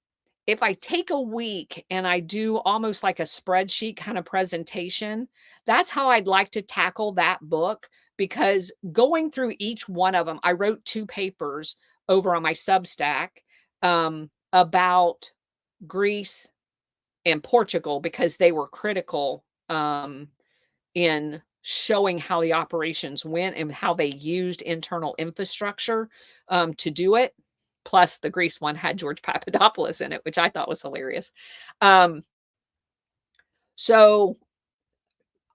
if I take a week and I do almost like a spreadsheet kind of presentation, that's how I'd like to tackle that book, because going through each one of them, I wrote 2 papers over on my Substack, about Greece and Portugal because they were critical, in showing how the operations went and how they used internal infrastructure, to do it. Plus, the Greece one had George Papadopoulos in it, which I thought was hilarious. Um, so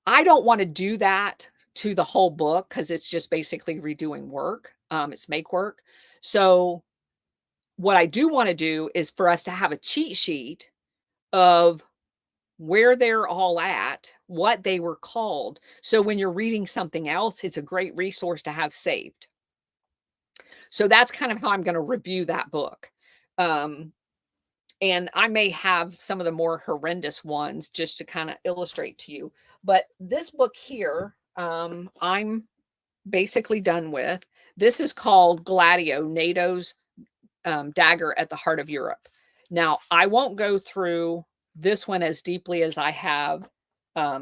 I don't want to do that to the whole book because it's just basically redoing work. It's make work. So what I do want to do is for us to have a cheat sheet of where they're all at, what they were called. So when you're reading something else, it's a great resource to have saved. So that's kind of how I'm going to review that book. Um, and I may have some of the more horrendous ones just to kind of illustrate to you. But this book here, I'm basically done with. This is called Gladio, NATO's dagger at the heart of Europe. Now, I won't go through this one as deeply as I have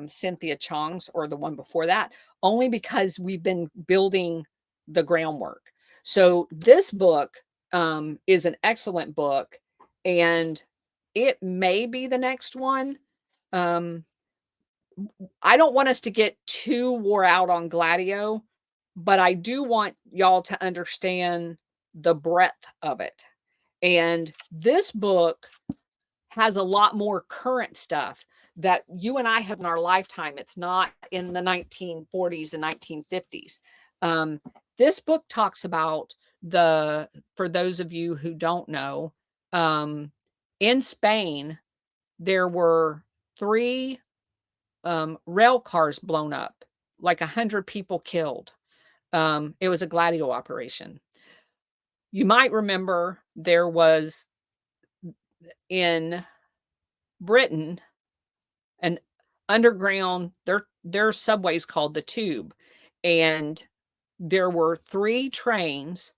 Cynthia Chong's or the one before that, only because we've been building the groundwork. So this book is an excellent book, and it may be the next one. Um, I don't want us to get too wore out on Gladio, but I do want y'all to understand the breadth of it. And this book has a lot more current stuff that you and I have in our lifetime. It's not in the 1940s and 1950s. This book talks about for those of you who don't know, um, in Spain, there were 3 rail cars blown up, like 100 people killed. It was a Gladio operation. You might remember there was in Britain an underground their subways called the Tube, and there were 3 trains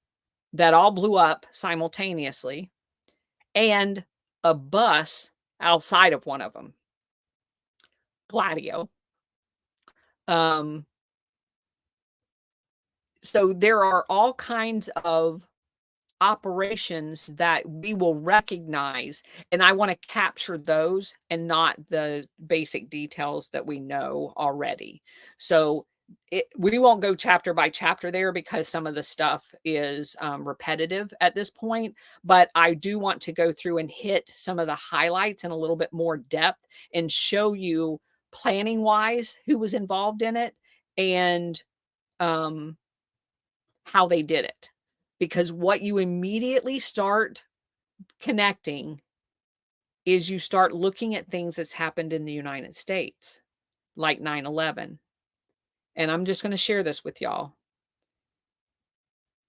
that all blew up simultaneously and a bus outside of one of them. Gladio. Um, so there are all kinds of operations that we will recognize, and I want to capture those and not the basic details that we know already. So we won't go chapter by chapter there because some of the stuff is repetitive at this point, but I do want to go through and hit some of the highlights in a little bit more depth and show you planning wise who was involved in it and um, how they did it. Because what you immediately start connecting is you start looking at things that's happened in the United States, like 9/11. And I'm just going to share this with y'all.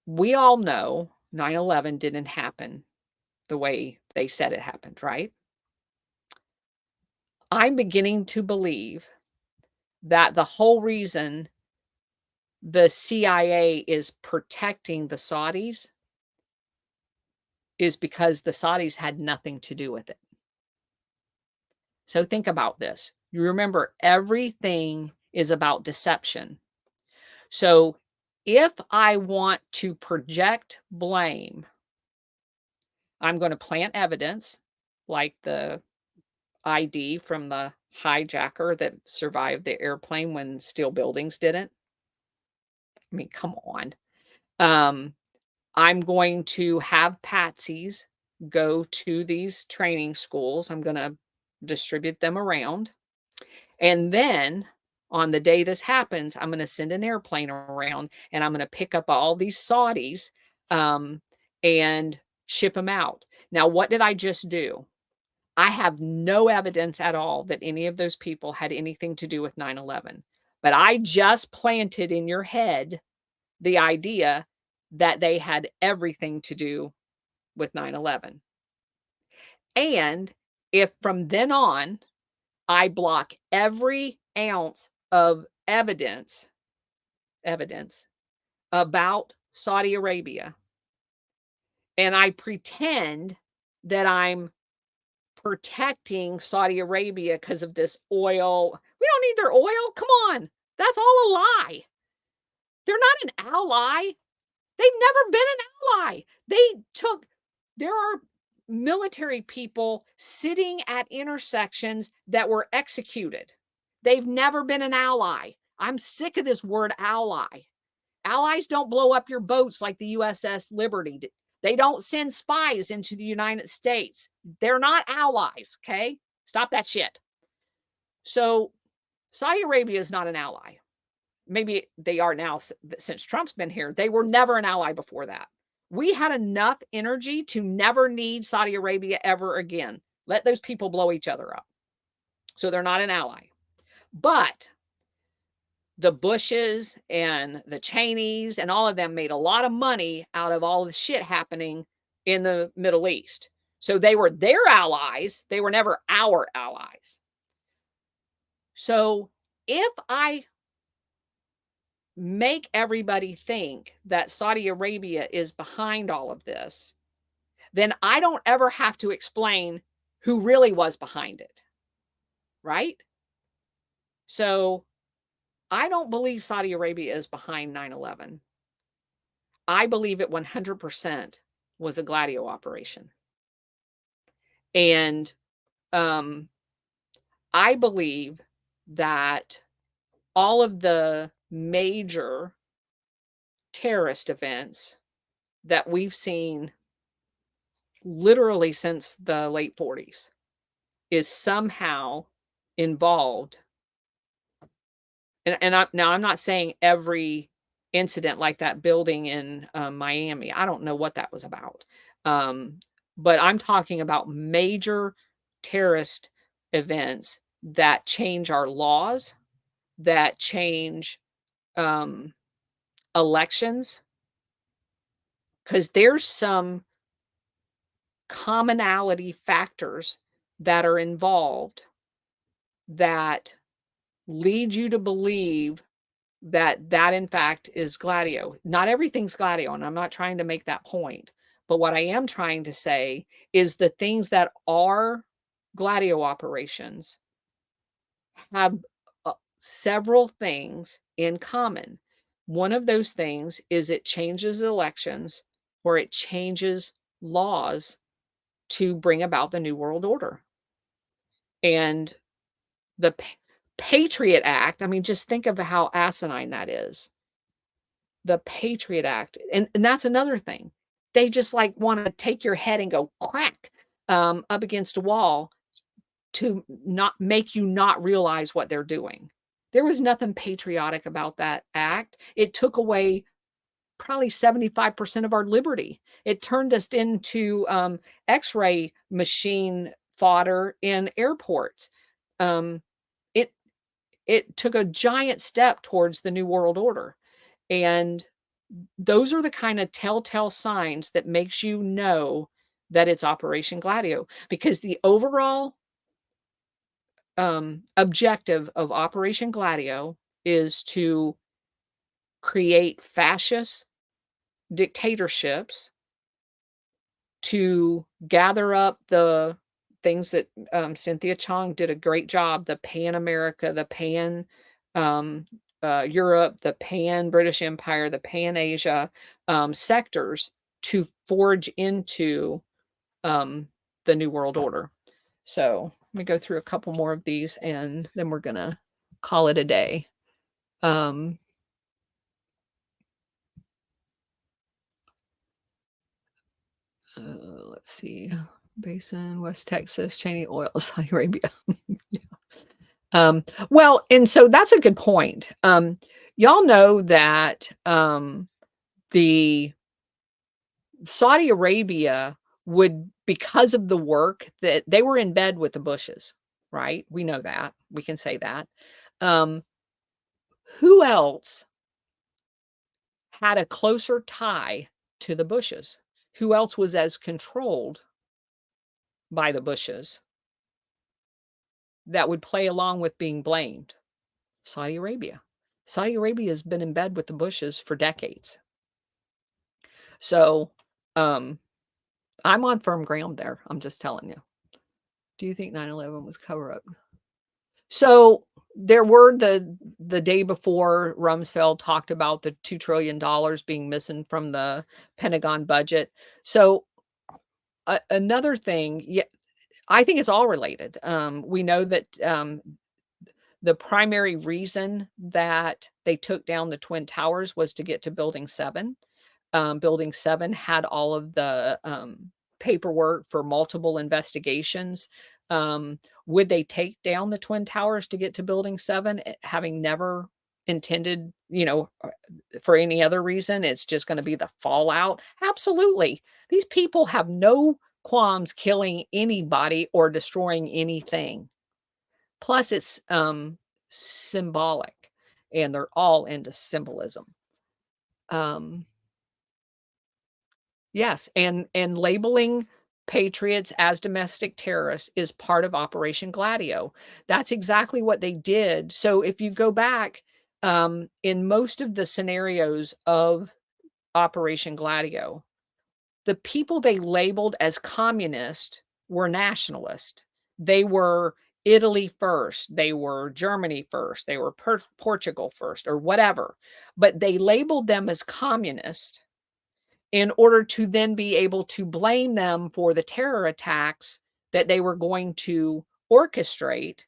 We all know 9/11 didn't happen the way they said it happened, right? I'm beginning to believe that the whole reason the CIA is protecting the Saudis is because the Saudis had nothing to do with it. So think about this. You remember everything is about deception. So if I want to project blame, I'm going to plant evidence like the ID from the hijacker that survived the airplane when steel buildings didn't. I mean, come on. Um, I'm going to have patsies go to these training schools. I'm going to distribute them around. And then on the day this happens, I'm going to send an airplane around and I'm going to pick up all these Saudis um, and ship them out. Now, what did I just do? I have no evidence at all that any of those people had anything to do with 9/11. But I just planted in your head the idea that they had everything to do with 9/11. And if from then on I block every ounce of evidence about Saudi Arabia, and I pretend that I'm protecting Saudi Arabia because of this oil. We don't need their oil. Come on. That's all a lie. They're not an ally. They've never been an ally. There are military people sitting at intersections that were executed. They've never been an ally. I'm sick of this word ally. Allies don't blow up your boats like the USS Liberty. They don't send spies into the United States. They're not allies, okay? Stop that shit. So Saudi Arabia is not an ally. Maybe they are now since Trump's been here. They were never an ally before that. We had enough energy to never need Saudi Arabia ever again. Let those people blow each other up. So they're not an ally. But the Bushes and the Cheneys and all of them made a lot of money out of all the shit happening in the Middle East. So they were their allies. They were never our allies. So if I make everybody think that Saudi Arabia is behind all of this, then I don't ever have to explain who really was behind it. Right? So I don't believe Saudi Arabia is behind 9/11. I believe it 100% was a Gladio operation. And um, I believe that all of the major terrorist events that we've seen literally since the late 40s is somehow involved. I'm not saying every incident like that building in Miami. I don't know what that was about. Um, but I'm talking about major terrorist events that change our laws, that change um, elections, because there's some commonality factors that are involved that lead you to believe that in fact is Gladio. Not everything's Gladio, and I'm not trying to make that point. But what I am trying to say is the things that are Gladio operations have several things in common. One of those things is it changes elections or it changes laws to bring about the New World Order. And the Patriot Act, I mean, just think of how asinine that is. The Patriot Act, and that's another thing. They just, like, wanna take your head and go crack, up against a wall to not make you not realize what they're doing. There was nothing patriotic about that act. It took away probably 75% of our liberty. It turned us into, X-ray machine fodder in airports. Um, it it took a giant step towards the New World Order, and those are the kind of telltale signs that makes you know that it's Operation Gladio, because the overall objective of Operation Gladio is to create fascist dictatorships, to gather up the things that Cynthia Chung did a great job, the Pan America, the Pan um, Europe, the Pan British Empire, the Pan Asia sectors to forge into um, the New World Order. So let me go through a couple more of these and then we're going to call it a day. Um, let's see. Basin, West Texas, Cheney Oil, Saudi Arabia. Yeah. Well, and so that's a good point. Y'all know that the Saudi Arabia would, because of the work that they were in bed with the Bushes, right? We know that. We can say that. Um, who else had a closer tie to the Bushes. Who else was as controlled by the Bushes that would play along with being blamed? Saudi Arabia. Saudi Arabia has been in bed with the Bushes for decades. So, um, I'm on firm ground there. I'm just telling you. Do you think 9/11 was cover up? So there were the day before Rumsfeld talked about the $2 trillion being missing from the Pentagon budget. So another thing, yeah, I think it's all related. We know that the primary reason that they took down the Twin Towers was to get to Building 7. Building 7 had all of the paperwork for multiple investigations. Would they take down the Twin Towers to get to Building 7, having never intended, for any other reason? It's just going to be the fallout. Absolutely. These people have no qualms killing anybody or destroying anything. Plus, it's symbolic, and they're all into symbolism. Um, Yes, and labeling patriots as domestic terrorists is part of Operation Gladio. That's exactly what they did. So if you go back, in most of the scenarios of Operation Gladio, the people they labeled as communist were nationalist. They were Italy first, they were Germany first, they were Portugal first, or whatever. But they labeled them as communist in order to then be able to blame them for the terror attacks that they were going to orchestrate,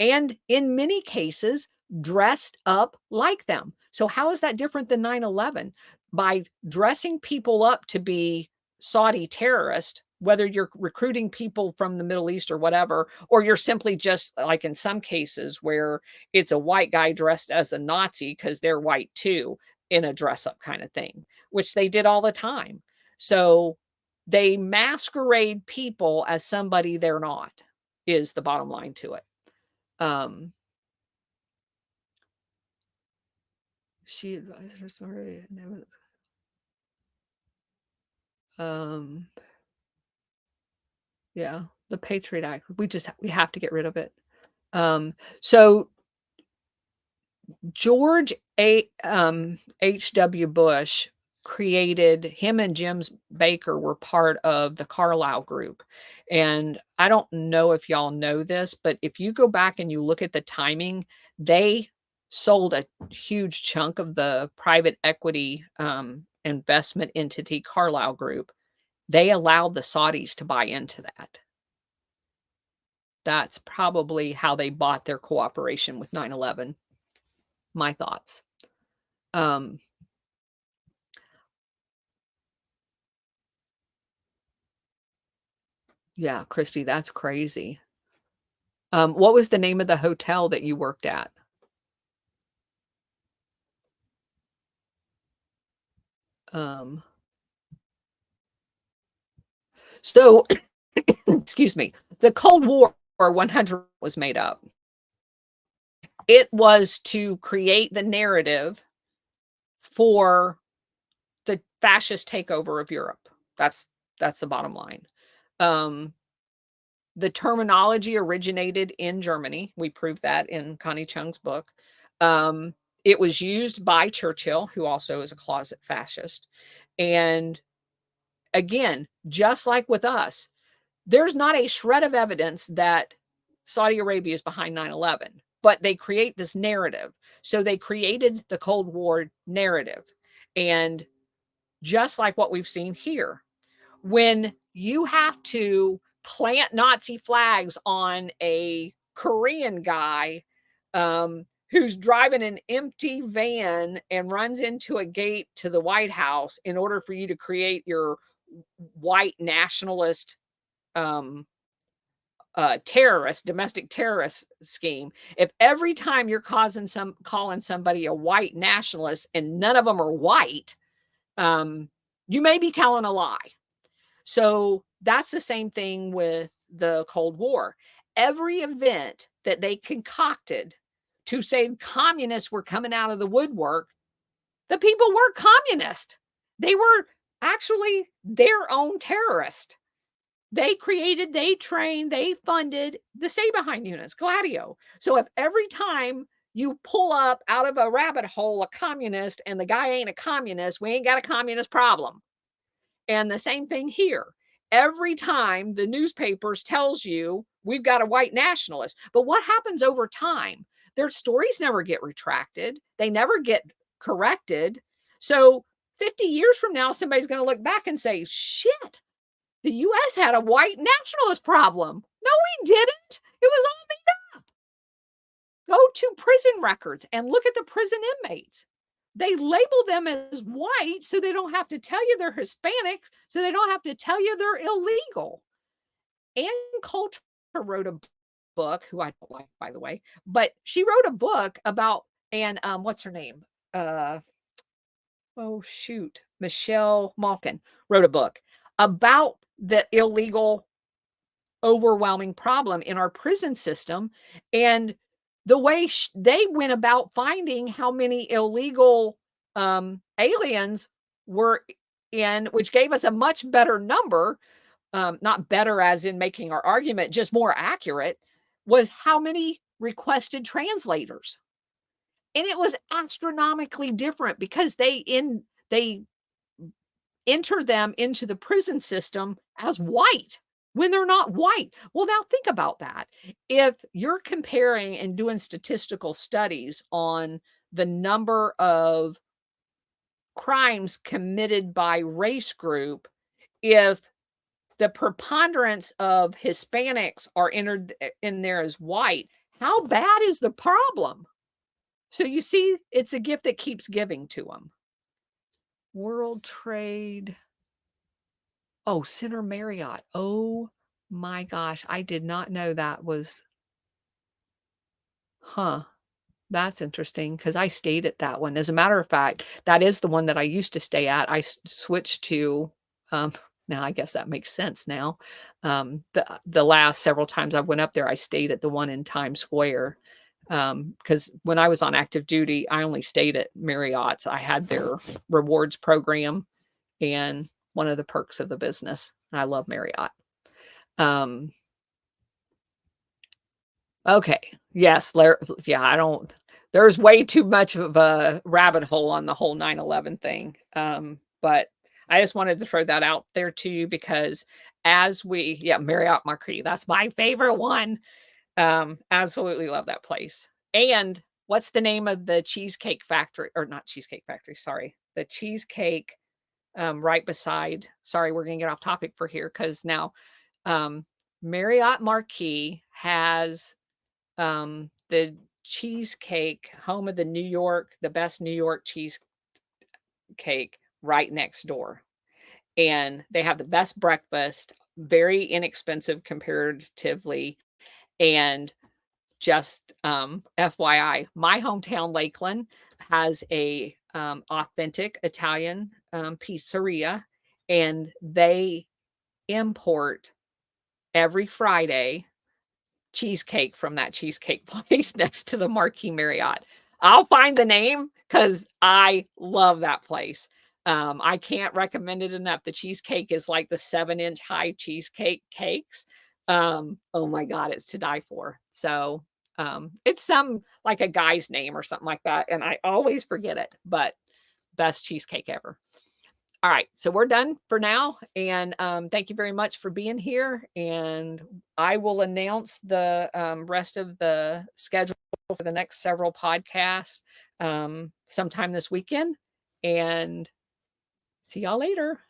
and in many cases dressed up like them. So how is that different than 9/11? By dressing people up to be Saudi terrorists, whether you're recruiting people from the Middle East or whatever, or you're simply just like in some cases where it's a white guy dressed as a Nazi because they're white too, in a dress up kind of thing, which they did all the time. So they masquerade people as somebody they're not, is the bottom line to it. Um, she advised her sorry. Never, um, yeah, the Patriot Act. We have to get rid of it. So George H.W. Bush created him and James Baker were part of the Carlyle Group. And I don't know if y'all know this, but if you go back and you look at the timing, they sold a huge chunk of the private equity investment entity Carlyle Group. They allowed the Saudis to buy into that. That's probably how they bought their cooperation with 9/11. My thoughts. Um, Yeah, Christy, that's crazy. What was the name of the hotel that you worked at? Um, so, excuse me, the Cold War 100 was made up. It was to create the narrative for the fascist takeover of Europe. That's the bottom line. Um, the terminology originated in Germany. We proved that in Connie Chung's book. Um, it was used by Churchill, who also is a closet fascist. And again, just like with us, there's not a shred of evidence that Saudi Arabia is behind 9/11, but they create this narrative. So they created the Cold War narrative. And just like what we've seen here, when you have to plant Nazi flags on a Korean guy who's driving an empty van and runs into a gate to the White House in order for you to create your white nationalist um, domestic terrorist scheme. If every time you're calling somebody a white nationalist and none of them are white, you may be telling a lie. So that's the same thing with the Cold War. Every event that they concocted to say communists were coming out of the woodwork, The people were communist. They were actually their own terrorist. They created, they trained, they funded the Stay-Behind units, Gladio. So if every time you pull up out of a rabbit hole a communist and the guy ain't a communist, we ain't got a communist problem. And the same thing here. Every time the newspapers tells you we've got a white nationalist, but what happens over time? Their stories never get retracted. They never get corrected. So 50 years from now, somebody's going to look back and say, shit, the US had a white nationalist problem. No, we didn't. It was all made up. Go to prison records and look at the prison inmates. They label them as white so they don't have to tell you they're Hispanics, so they don't have to tell you they're illegal. Ann Coulter wrote a book, who I don't like, by the way, but she wrote a book about, and what's her name? Michelle Malkin wrote a book about the illegal overwhelming problem in our prison system and the way they went about finding how many illegal aliens were in, which gave us a much better number, not better as in making our argument, just more accurate, was how many requested translators. And it was astronomically different because they enter them into the prison system as white when they're not white. Well, now think about that. If you're comparing and doing statistical studies on the number of crimes committed by race group, if the preponderance of Hispanics are entered in there as white, how bad is the problem? So you see, it's a gift that keeps giving to them. World Trade. Oh, Center Marriott. Oh my gosh. I did not know that was, that's interesting because I stayed at that one. As a matter of fact, that is the one that I used to stay at. I switched to, now I guess that makes sense now. The last several times I went up there, I stayed at the one in Times Square. Because when I was on active duty, I only stayed at Marriott's. I had their rewards program and one of the perks of the business. And I love Marriott. Okay. Yes. There's way too much of a rabbit hole on the whole 9/11 thing. But I just wanted to throw that out there to you because Marriott Marquis, that's my favorite one. Absolutely love that place. And what's the name of the cheesecake factory, or not cheesecake factory? Sorry. The cheesecake, right beside, sorry, we're going to get off topic for here. Cause now, Marriott Marquis has, the cheesecake, home of the best New York cheesecake right next door. And they have the best breakfast, very inexpensive comparatively. And just FYI, my hometown, Lakeland, has a authentic Italian pizzeria, and they import every Friday cheesecake from that cheesecake place next to the Marquis Marriott. I'll find the name because I love that place. I can't recommend it enough. The cheesecake is like the 7-inch high cheesecake cakes. Oh my God, it's to die for. So it's some like a guy's name or something like that. And I always forget it, but best cheesecake ever. All right, so we're done for now. And thank you very much for being here. And I will announce the rest of the schedule for the next several podcasts sometime this weekend. And see y'all later.